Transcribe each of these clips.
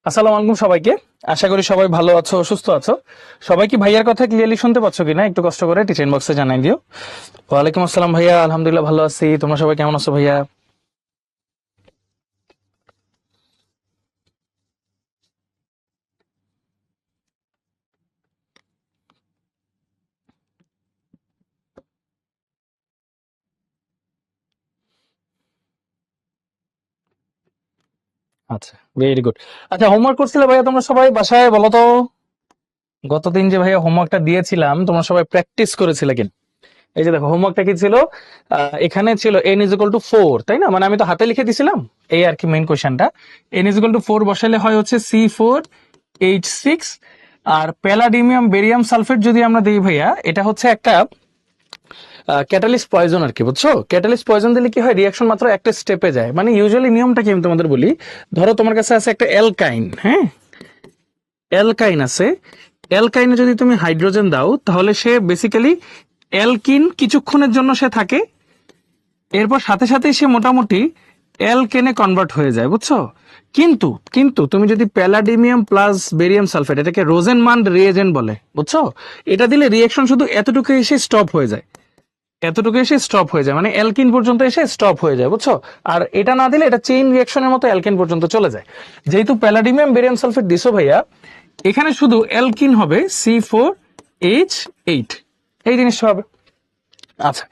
আসসালামু আলাইকুম সবাইকে। আশা করি সবাই ভালো আছো, সুস্থ আছো। সবাই কি ভাইয়ার কথা ক্লিয়ারলি শুনতে পাচ্ছ কিনা একটু কষ্ট করে টিচার বক্সে জানাই দিও। ওয়ালাইকুম আসসালাম ভাইয়া, আলহামদুলিল্লাহ ভালো আছি। তোমরা সবাই কেমন আছো ভাইয়া? আচ্ছা, ভেরি গুড। আচ্ছা, হোমওয়ার্ক করছিলে ভাইয়া তোমরা সবাই বাসায়? বলো তো, গতদিন যে ভাইয়া হোমওয়ার্কটা দিয়েছিলাম তোমরা সবাই প্র্যাকটিস করেছিলে কিনা? এই যে দেখো, হোমওয়ার্কটা কি ছিল? এখানে ছিল n ইজ ইকুয়াল টু 4, তাই না? মানে আমি তো হাতে লিখে দিছিলাম, এই আর কি মেইন কোশ্চেনটা। n ইজ ইকুয়াল টু 4 বসাইলে হয় হচ্ছে C4H6। আর প্যালাডিমিয়াম বেরিয়াম সালফেট যদি আমরা দিই ভাইয়া, এটা হচ্ছে একটা ক্যাটালিস্ট পয়জন আর কি, বুঝছো? ক্যাটালিস্ট পয়জন দিলে কি হয়, রিয়াকশন মাত্র একটা স্টেপে যায়। মানে ইউজুয়ালি নিয়মটা কি আমি তোমাদের বলি। ধরো তোমার কাছে আছে একটা অ্যালকাইন, হ্যাঁ, অ্যালকাইন আছে। অ্যালকাইনে যদি তুমি হাইড্রোজেন দাও তাহলে সে বেসিক্যালি অ্যালকিন কিছুক্ষণের জন্য সে থাকে, এরপর সাথে সাথেই সে মোটামুটি অ্যালকেনে কনভার্ট হয়ে যায়, বুঝছো? কিন্তু কিন্তু তুমি যদি প্যালাডিমিয়াম প্লাস বেরিয়াম সালফেট, এটাকে রোজেনমান রিয়েজেন্ট বলে, বুঝছো? এটা দিলে রিয়েকশন শুধু এতটুকু এসে স্টপ হয়ে যায়, এতটুকু এসে স্টপ হয়ে যায়, মানে অ্যালকিন পর্যন্ত এসে স্টপ হয়ে যায়, বুঝছো? আর এটা না দিলে এটা চেইন রিঅ্যাকশনের মতো অ্যালকিন পর্যন্ত চলে যায়। যেহেতু প্যালাডিমিয়াম বেরিয়াম সালফেট দিছো ভাইয়া, এখানে শুধু অ্যালকিন হবে C4H8, এই জিনিসটা হবে। আচ্ছা,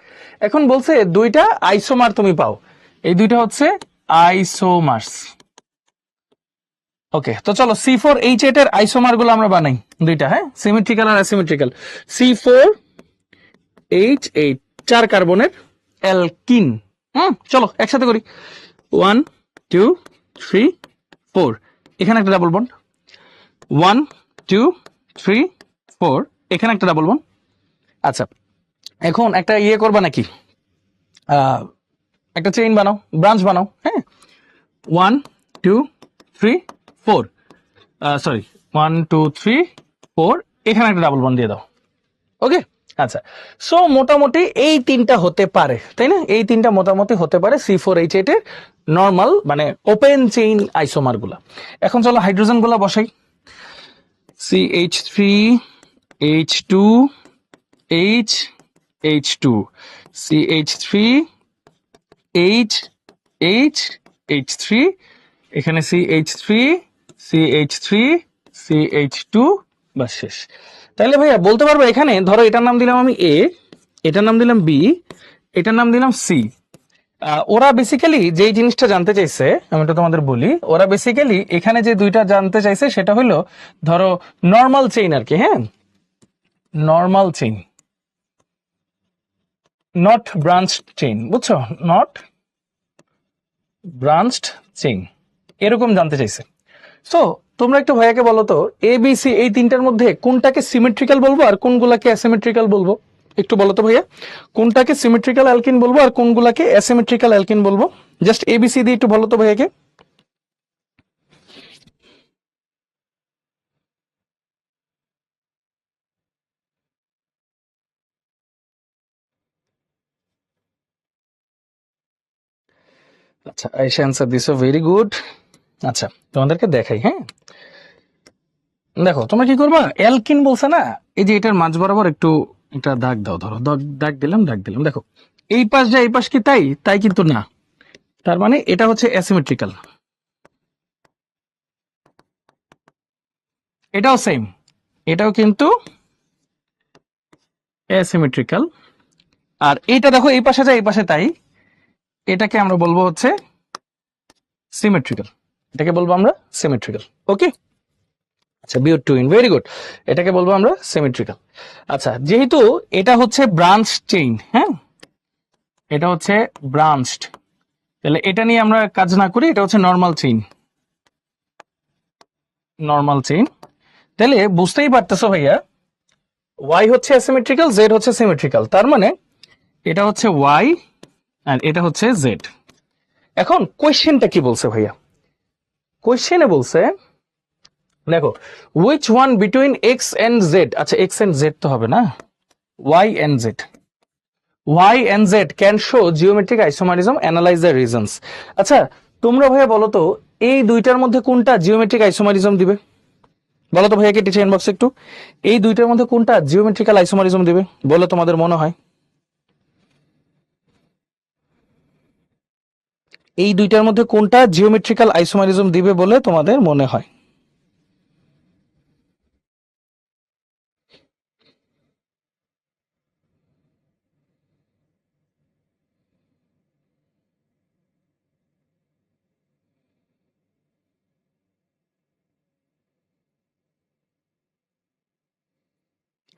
এখন বলছে দুইটা আইসোমার তুমি পাও, এই দুইটা হচ্ছে আইসোমার্স। ওকে, তো চলো C4H8 এর আইসোমার গুলো আমরা বানাই দুইটা, হ্যাঁ, সিমেট্রিক্যাল আর অ্যাসিমেট্রিক্যাল। C4H8 চার কার্বনের অ্যালকিন। চলো একসাথে করি। 1 2 3 4, এখানে একটা ডাবল বন্ড। 1 2 3 4, এখানে একটা ডাবল বন্ড। আচ্ছা, এখন একটা ইয়ে করবা নাকি, একটা চেইন বানাও, ব্রাঞ্চ বানাও, হ্যাঁ। 1 2 3 4, সরি, 1 2 3 4, এখানে একটা ডাবল বন্ড দিয়ে দাও। ওকে, আচ্ছা। সো মোটামুটি এই তিনটা হতে পারে, তাই না? এই তিনটা মোটামুটি হতে পারে C4H8 এর নর্মাল মানে ওপেন চেইন আইসোমার গুলা। এখন চলো হাইড্রোজেন গুলা বসাই। CH3H2H H2, CH3H3, এখানে CH3 CH3 CH2, বাস শেষ। তাহলে ভাইয়া বলতে পারবো, এখানে ধরো এটার নাম দিলাম আমি A, এটার নাম দিলাম B, এটার নাম দিলাম C। ওরা বেসিক্যালি যে জিনিসটা জানতে চাইছে আমি তো তোমাদের বলি, ওরা বেসিক্যালি এখানে যে দুইটা জানতে চাইছে সেটা হলো ধরো নর্মাল চেইন আর কি, হ্যাঁ, normal chain, not branched chain, বুঝছো? নট ব্রাঞ্চড চেইন, এরকম জানতে চাইছে। সো তোমরা একটু ভাইয়াকে বলো তো, এ বি সি এই তিনটার মধ্যে কোনটাকে সিমেট্রিক্যাল বলবো আর কোনগুলাকে অ্যাসিমেট্রিক্যাল বলবো? একটু বলো তো ভাইয়া, কোনটাকে সিমেট্রিক্যাল অ্যালকিন বলবো আর কোনগুলাকে অ্যাসিমেট্রিক্যাল অ্যালকিন বলবো? জাস্ট এবিসি দিয়ে একটু বলো তো ভাইয়াকে। আচ্ছা, আয়েশা অ্যান্সার দিছো, ভেরি গুড। আচ্ছা, তোমাদেরকে দেখাই, হ্যাঁ, দেখো তোমরা কি করবা, অ্যালকিন বলছে না, এই যে এটার মাঝ বরাবর একটু একটা দাগ দাও, ধরো দাগ দিলাম, দেখো এই পাশ যা এই পাশ কি তাই তাই কিন্তু না, তার মানে এটা হচ্ছে অ্যাসিমেট্রিক্যাল। এটাও সেম, এটাও কিন্তু অ্যাসিমেট্রিক্যাল। আর এইটা দেখো এই পাশে যা এই পাশে তাই, এটাকে আমরা বলবো হচ্ছে সিমেট্রিক্যাল, এটাকে বলবো আমরা সিমেট্রিক্যাল। ওকে, আচ্ছা, বিউট টুইন, ভেরি গুড, এটাকে বলবো আমরা সিমেট্রিক্যাল। আচ্ছা, যেহেতু এটা হচ্ছে ব্রাঞ্চ চেইন, হ্যাঁ, এটা হচ্ছে ব্রাঞ্চড, তাহলে এটা নিয়ে আমরা কাজ না করি, এটা হচ্ছে নর্মাল চেইন, নর্মাল চেইন। তাহলে বুঝতেই পারতেছো ভাইয়া, ওয়াই হচ্ছে অ্যাসিমেট্রিক্যাল, জেড হচ্ছে সিমেট্রিক্যাল, তার মানে এটা হচ্ছে ওয়াই আর এটা হচ্ছে জেড। এখন কোয়েশ্চেনটা কি বলছে ভাইয়া? কোয়েশ্চেনে বলছে দেখো, which one between x and z, আচ্ছা x and z তো হবে না, y and z, y and z can show geometric isomerism, analyze the reasons। আচ্ছা, তোমরা ভাইয়া বলো তো, এই দুইটার মধ্যে কোনটা জিওমেট্রিক আইসোমারিজম দিবে? বলো তো ভাইয়াকে টিচার ইনবক্সে একটু, এই দুইটার মধ্যে কোনটা জিওমেট্রিক্যাল আইসোমারিজম দিবে বলে তোমাদের মনে হয়? এই দুইটার মধ্যে কোনটা জিওমেট্রিক্যাল আইসোমারিজম দিবে বলে তোমাদের মনে হয়?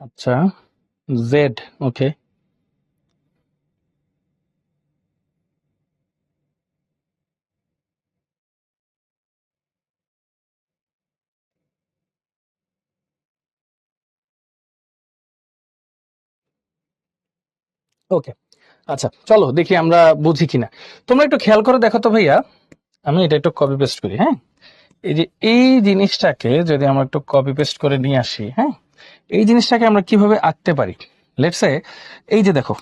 আচ্ছা, জেড। ওকে, ওকে। আচ্ছা চলো দেখি আমরা বুঝি কিনা। তোমরা একটু খেয়াল করে দেখো তো ভাইয়া, আমি এটা একটু কপি পেস্ট করি। হ্যাঁ, এই যে এই জিনিসটাকে যদি আমরা একটু কপি পেস্ট করে নিয়ে আসি, হ্যাঁ, এই জিনিসটাকে আমরা কিভাবে আঁকতে পারি? লেটস সে, এই যে দেখো,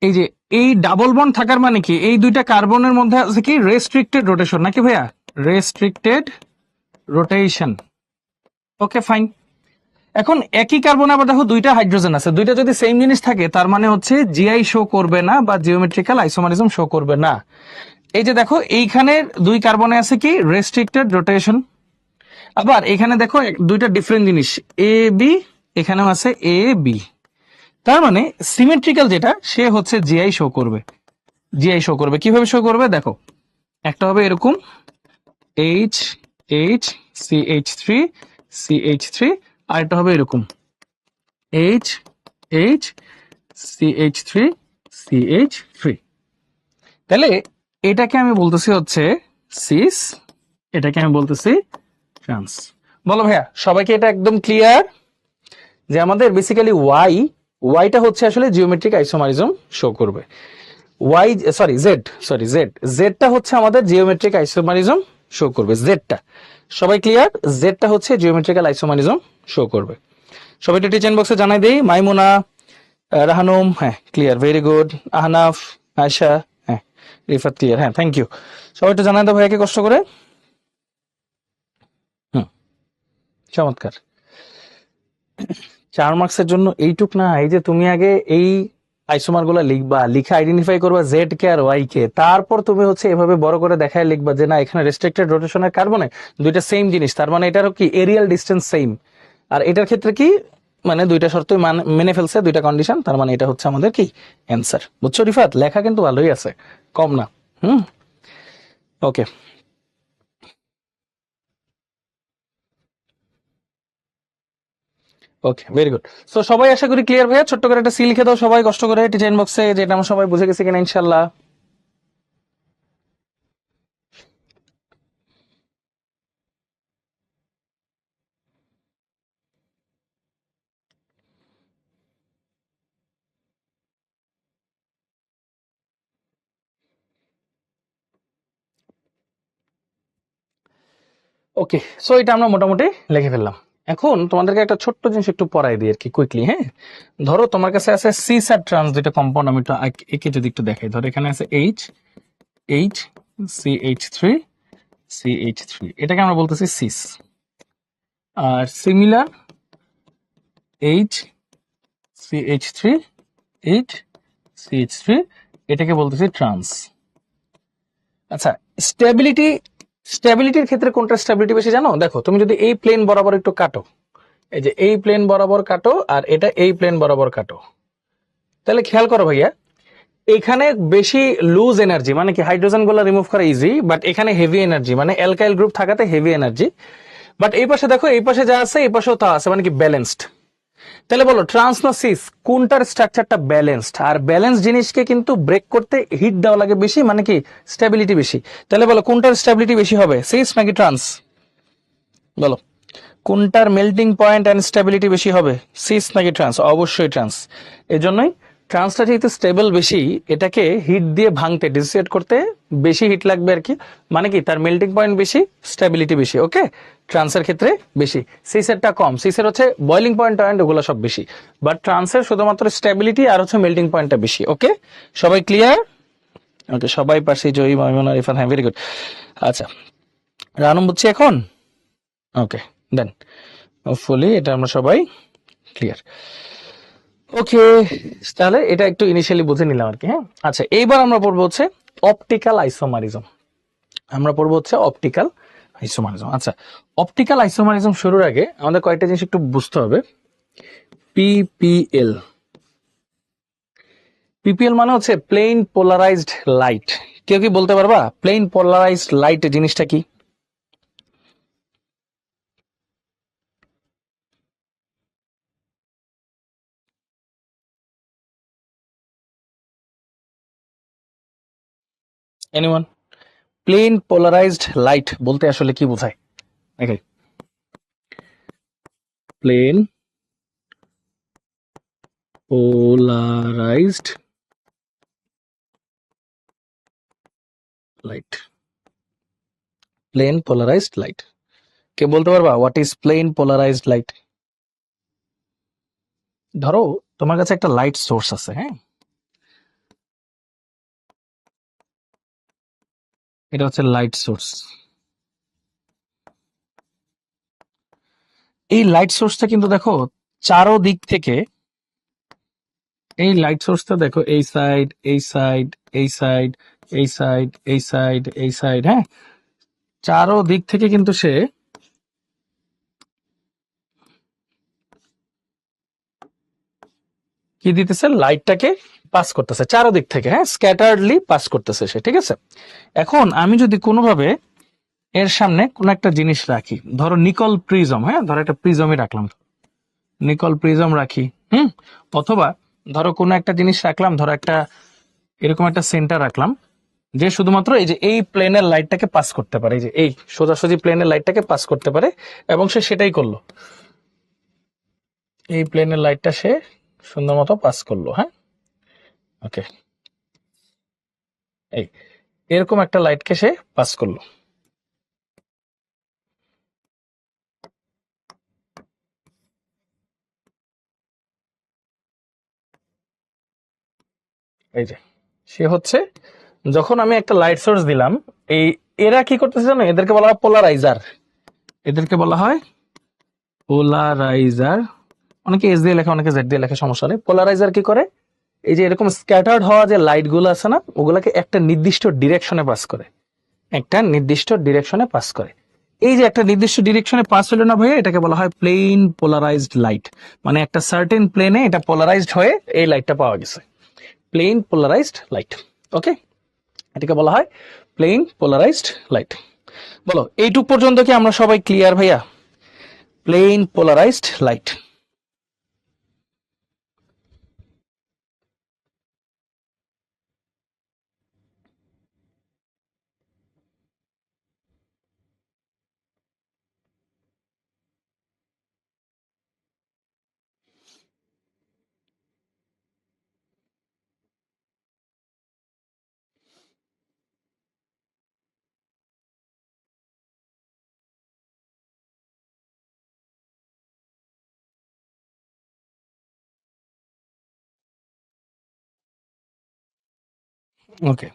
এই যে এই ডাবল বন্ড থাকার মানে কি, এই দুইটা কার্বনের মধ্যে আছে কি রেস্ট্রিক্টেড রোটেশন, নাকি ভাইয়া? Restricted rotation. Okay fine. এখন একই কার্বনে আবার দেখো দুইটা হাইড্রোজেন আছে, দুইটা যদি সেম জিনিস থাকে তার মানে হচ্ছে জিআই শো করবে না বা জিওমেট্রিক্যাল আইসোমারিজম শো করবে না। এই যে দেখো এইখানে দুই কার্বনে আছে কি রেস্ট্রিক্টেড রোটেশন, আবার এখানে দেখো দুইটা ডিফারেন্ট জিনিস এ বি, এখানেও আছে এ বি, তার মানে সিমেট্রিক্যাল যেটা সে হচ্ছে জিআই শো করবে। জিআই শো করবে কিভাবে শো করবে দেখো, একটা হবে এরকম H H C H three C H three, আর একটা হবে এরকম H H C H three C H three. তাহলে এটাকে আমি বলতেছি হচ্ছে সিস, এটাকে আমি বলতেছি ট্রান্স। বলো ভাইয়া সবাইকে এটা একদম ক্লিয়ার যে আমাদের বেসিক্যালি ওয়াইটা হচ্ছে আসলে জিওমেট্রিক আইসোমারিজম শো করবে। ওয়াই জেডটা হচ্ছে আমাদের জিওমেট্রিক আইসোমারিজম শো করবে। জেডটা সবাই ক্লিয়ার, জেডটা হচ্ছে জিওমেট্রিক্যাল আইসোমারিজম শো করবে। সবাই একটু টিচার বক্সে জানাই দেই। মাইমুনা, রাহানুম, হ্যাঁ clear, very good. Ahnaf, Ayesha, হ্যাঁ রিফাত ক্লিয়ার, হ্যাঁ থ্যাংক ইউ। সবাই একটু জানাই দাও ভাইয়াকে কষ্ট করে। হুম, চমৎকার। 4 মার্কসের জন্য এইটুক না, এই যে তুমি আগে এই আইসোমার গুলা লিখবা, লিখে আইডেন্টিফাই করবা জেড কে আর ওয়াই কে, তারপর তুমি হচ্ছে এভাবে বড় করে দেখায় লিখবা যে না এখানে রেস্ট্রিক্টেড রোটেশনের কার্বনে দুইটা সেম জিনিস, তার মানে এটারও কি এরিয়াল ডিস্টেন্স সেম, আর এটার ক্ষেত্রে কি মানে দুইটা শর্তই মেনে ফেলছে, দুইটা কন্ডিশন, তার মানে এটা হচ্ছে আমাদের কি অ্যান্সার। বুঝছো রিফাত, লেখা কিন্তু ভালোই আছে, কম না। Hmm, okay. Okay very good. So সবাই আশা করি ক্লিয়ার ভাইয়া, ছোট্ট করে একটা সি লিখে দাও সবাই কষ্ট করে টিচার বক্সে, যেটা আমরা সবাই বুঝে গেছি কিনা ইনশাল্লাহ। ওকে, সো এটা আমরা মোটামুটি লিখে ফেললাম। এখন তোমাদেরকে একটা ছোট্ট জিনিস একটু পড়াই দিই আর কি কুইকলি। হ্যাঁ, ধরো তোমার কাছে আছে সিস আর ট্রান্স দুইটা কম্পাউন্ড, আমি একটু একে যদি একটু দেখাই, ধরো এখানে আছে H H C H three C H three, এটাকে আমরা বলতেছি সিস। আর similar H C H three H C H three, এটাকে বলতেছি ট্রান্স। আচ্ছা, স্টেবিলিটি, স্টেবিলিটির ক্ষেত্রে কোনটা স্টেবিলিটি বেশি জানো? দেখো তুমি যদি এই প্লেন বরাবর একটু কাটো, এই যে এই প্লেন বরাবর কাটো আর এটা এই প্লেন বরাবর কাটো, তাহলে খেয়াল করো ভাইয়া এখানে বেশি লুজ এনার্জি, মানে কি হাইড্রোজেন গুলো রিমুভ করা ইজি, বাট এখানে হেভি এনার্জি, মানে অ্যালকাইল গ্রুপ থাকাতে হেভি এনার্জি। বাট এই পাশে দেখো, এই পাশে যা আছে এই পাশেও তা আছে, মানে কি ব্যালেন্সড। তাহলে বলো ট্রান্স না সিস, কোনটার স্ট্রাকচারটা ব্যালেন্সড? আর ব্যালেন্স জিনিসকে কিন্তু ব্রেক করতে হিট দেওয়া লাগে বেশি, মানে কি স্টেবিলিটি বেশি। তাহলে বলো কোনটার স্টেবিলিটি বেশি হবে, সিস নাকি ট্রান্স? বলো কোনটার মেল্টিং পয়েন্ট এন্ড স্টেবিলিটি বেশি হবে, সিস নাকি ট্রান্স? অবশ্যই ট্রান্স। এই জন্যই ট্রান্সটা যেহেতু স্টেবল বেশি, এটাকে হিট দিয়ে ভাঙতে ডিসোসিয়েট করতে বেশি হিট লাগবে আর কি, মানে কি তার মেল্টিং পয়েন্ট বেশি, স্টেবিলিটি বেশি। ওকে, ট্রান্সের ক্ষেত্রে বেশি, সিসেরটা কম, সিসের হচ্ছে বয়লিং পয়েন্ট পয়েন্ট ওগুলো সব বেশি, বাট ট্রান্সের শুধুমাত্র স্টেবিলিটি আর হচ্ছে মেল্টিং পয়েন্টটা বেশি। ওকে, সবাই ক্লিয়ার? ওকে, সবাই পাশে জয়ী, মাইমুনা, ইরফান, হ্যাঁ ভেরি গুড। আচ্ছা রানুম বুঝছি এখন? ওকে, দেন হোপফুলি এটা আমরা সবাই ক্লিয়ার। ওকে, তাহলে এটা একটু ইনিশিয়ালি বুঝে নিলাম আর কি। হ্যাঁ, আচ্ছা এইবার আমরা পড়বো হচ্ছে অপটিক্যাল আইসোমারিজম। আমরা পড়বো হচ্ছে অপটিক্যাল আইসোমারিজম। আচ্ছা, অপটিক্যাল আইসোমারিজম শুরুর আগে আমাদের কয়েকটা জিনিস একটু বুঝতে হবে। পিপিএল, পিপিএল মানে হচ্ছে প্লেন পোলারাইজড লাইট। কেউ কি বলতে পারবা প্লেন পোলারাইজড লাইট জিনিসটা কি? এনিওয়ান? প্লেন পোলারাইজড লাইট বলতে আসলে কি বোঝায়? দেখাই, plane polarised light, plane polarised light. কে বলতে পারবা what is plane polarised light? ধরো তোমার কাছে একটা লাইট সোর্স আছে, হ্যাঁ, এটা হচ্ছে লাইট সোর্স। এই লাইট সোর্সটা কিন্তু দেখো চারো দিক থেকে, এই লাইট সোর্সটা দেখো এই সাইড, এই সাইড, এই সাইড, এই সাইড, এই সাইড, এই সাইড, হ্যাঁ, চারো দিক থেকে কিন্তু সে কি দিতেছে, লাইটটাকে পাস করতেছে চারো দিক থেকে, হ্যাঁ, স্ক্যাটার্ডলি পাস করতেছে সে, ঠিক আছে। এখন আমি যদি কোনোভাবে এর সামনে কোন একটা জিনিস রাখি, ধরো নিকল প্রিজম, হ্যাঁ, ধরো একটা প্রিজমই রাখলাম, নিকল প্রিজম রাখি, হুম, অথবা ধরো কোনো একটা জিনিস রাখলাম, ধরো একটা এরকম একটা সেন্টার রাখলাম, যে শুধুমাত্র এই যে এই প্লেনের লাইটটাকে পাস করতে পারে, এই যে এই সোজাসুজি প্লেনের লাইটটাকে পাস করতে পারে, এবং সে সেটাই করলো, এই প্লেনের লাইটটা সে সুন্দর মতো পাস করলো, হ্যাঁ, ওকে, এই এরকম একটা লাইটকে সে পাস করলো। এই যে সে হচ্ছে, যখন আমি একটা লাইট সোর্স দিলাম, এই এরা কি করতেছে জানো, এদেরকে বলা হয় পোলারাইজার, এদেরকে বলা হয় পোলারাইজার। অনেকে এস দিয়ে লেখে, অনেকে জেড দিয়ে লেখে, সমস্যা নেই। পোলারাইজার কি করে, এই যে এরকম স্ক্যাটার্ড হওয়া যে লাইট গুলো আছে না, ওগুলাকে একটা নির্দিষ্ট ডিরেকশনে পাস করে, একটা নির্দিষ্ট ডিরেকশনে পাস করে। এই যে একটা নির্দিষ্ট ডিরেকশনে পাস হলো না ভাইয়া, এটাকে বলা হয় প্লেন পোলারাইজড লাইট। মানে একটা সার্টেন প্লেনে এটা পোলারাইজড হয়ে এই লাইটটা পাওয়া গেছে, প্লেন পোলারাইজড লাইট। ওকে, এটাকে বলা হয় প্লেন পোলারাইজড লাইট। বলো এইটুক পর্যন্ত কি আমরা সবাই ক্লিয়ার ভাইয়া? Plane polarised light. ওকে,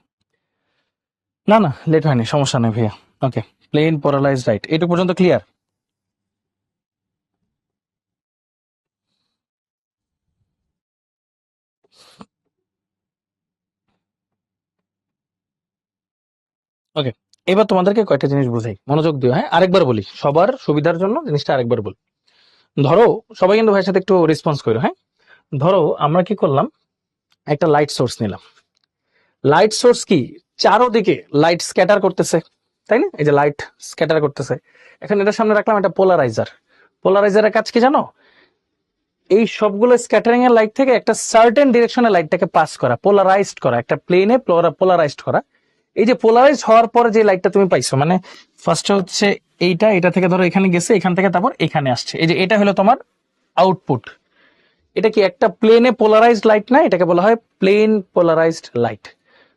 না না লেট হয়নি, সমস্যা নেই ভাইয়া। ওকে, প্লেন পোলারাইজড লাইট এইটুক পর্যন্ত ক্লিয়ার? ওকে, এবার তোমাদেরকে কয়েকটা জিনিস বুঝাই, মনোযোগ দিও, হ্যাঁ, আরেকবার বলি সবার সুবিধার জন্য জিনিসটা আরেকবার বলি। ধরো সবাই কিন্তু ভাইয়ের সাথে একটু রেসপন্স করো, হ্যাঁ, ধরো আমরা কি করলাম, একটা লাইট সোর্স নিলাম, লাইট সোর্স কি চারোদিকে লাইট স্ক্যাটার করতেছে, তাই না, এই যে লাইট স্ক্যাটার করতেছে। এখন এটার সামনে রাখলাম একটা পোলারাইজার, পোলারাইজারের কাজ কি জানো, এই সবগুলো স্ক্যাটারিং এর লাইট থেকে একটা সার্টেন ডিরেকশনে লাইটটাকে পাস করা, পোলারাইজড করা, একটা প্লেনে পোলারাইজড করা। এই যে পোলারাইজড হওয়ার পরে যে লাইটটা তুমি পাইছো, মানে ফার্স্টে হচ্ছে এইটা, এটা থেকে ধরো এখানে গেছে, এখান থেকে তারপর এখানে আসছে, এই যে এটা হলো তোমার আউটপুট। এটা কি একটা প্লেনে পোলারাইজড লাইট না, এটাকে বলা হয় প্লেন পোলারাইজড লাইট।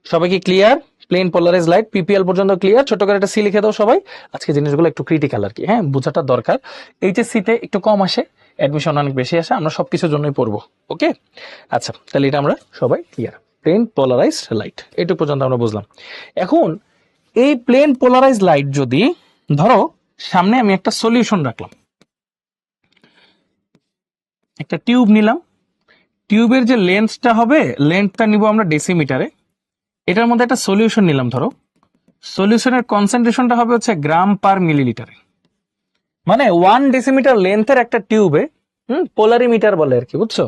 সবাই কি clear? Plane polarise light PPL পর্যন্ত ক্লিয়ার? ছোট করে একটা সি লিখে দাও সবাই। আজকে জিনিসগুলো একটু ক্রিটিক্যাল আর কি, হ্যাঁ, বোঝাটা দরকার। এইচএসসি তে একটু কম আসে, অ্যাডমিশন অনেক বেশি আসে, আমরা সবকিছুর জন্যই পড়বো। ওকে, আচ্ছা, তাহলে এটা আমরা সবাই ক্লিয়ার, প্লেন পোলারাইজড লাইট এইটুকু পর্যন্ত আমরা বুঝলাম। এখন এই প্লেন পোলারাইজড লাইট যদি ধরো সামনে আমি একটা সলিউশন রাখলাম, একটা টিউব নিলাম, টিউবের যে লেন্থটা হবে, লেন্থটা নিব আমরা ডেসিমিটারে। এটার মধ্যে একটা সলিউশন নিলাম, ধরো সলিউশনের কনসেন্ট্রেশনটা হবে হচ্ছে গ্রাম পার মিলিলিটারে। মানে 1 ডেসিমিটার লেন্থের একটা টিউবে, পোলারিমিটার বলে আর কি, বুঝছো?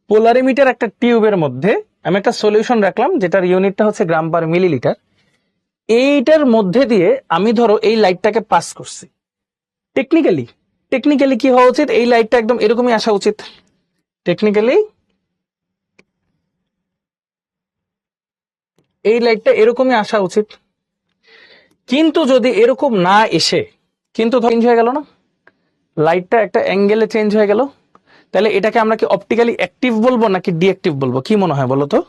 পোলারিমিটার একটা টিউবের মধ্যে আমি একটা সলিউশন রাখলাম যেটার ইউনিটটা হচ্ছে গ্রাম পার মিলিলিটার। এইটার মধ্যে দিয়ে আমি ধরো এই লাইটটাকে পাস করছি। টেকনিক্যালি টেকনিক্যালি কি হওয়া উচিত, এই লাইটটা একদম এরকমই আসা উচিত। টেকনিক্যালি এই লাইটটা এরকমই আসা উচিত। কিন্তু যদি এরকম না এসে, কিন্তু চেঞ্জ হয়ে গেল না, লাইটটা একটা অ্যাঙ্গেলে চেঞ্জ হয়ে গেল, তাহলে এটাকে আমরা কি অপটিক্যালি অ্যাক্টিভ বলবো নাকি ডিঅ্যাক্টিভ বলবো? কি মনে হয় বলো তো?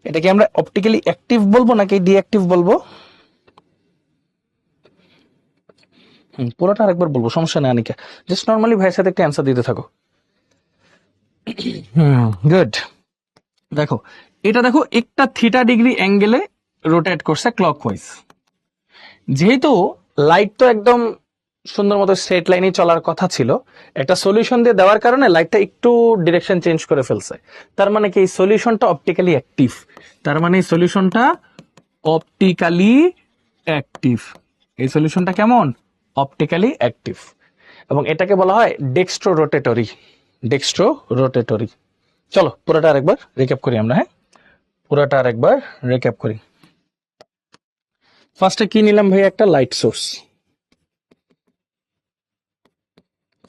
এটাকে আমরা অপটিক্যালি অ্যাক্টিভ বলবো নাকি ডিঅ্যাক্টিভ বলবো? পুরোটা আরেকবার বলবো, সমস্যা নেই আনিকা, জাস্ট নর্মালি ভাইয়ের সাথে একটা অ্যান্সার দিতে থাকো। গুড। দেখো এটা, দেখো একটা θ ডিগ্রি অ্যাঙ্গেলে রোটেট করছে ক্লকওয়াইজ। যেহেতু লাইট তো একদম সুন্দর মতো স্ট্রেট লাইনে চলার কথা ছিল, একটা সলিউশন দিয়ে দেওয়ার কারণে লাইটটা একটু ডিরেকশন চেঞ্জ করে ফেলছে। তার মানে কি এই সলিউশনটা অপটিক্যালি অ্যাক্টিভ, তার মানে এই সলিউশনটা অপটিক্যালি অ্যাক্টিভ। এই সলিউশনটা কেমন? Optically active. এবং এটাকে বলা হয় ডেক্সট্রো রোটেটরি। ডেক্সট্রো রোটেটরি। চলো পুরোটা আরেকবার রিক্যাপ করি আমরা, হ্যাঁ পুরোটা আরেকবার রিক্যাপ করি। ফার্স্টে কি নিলাম ভাই? একটা লাইট সোর্স।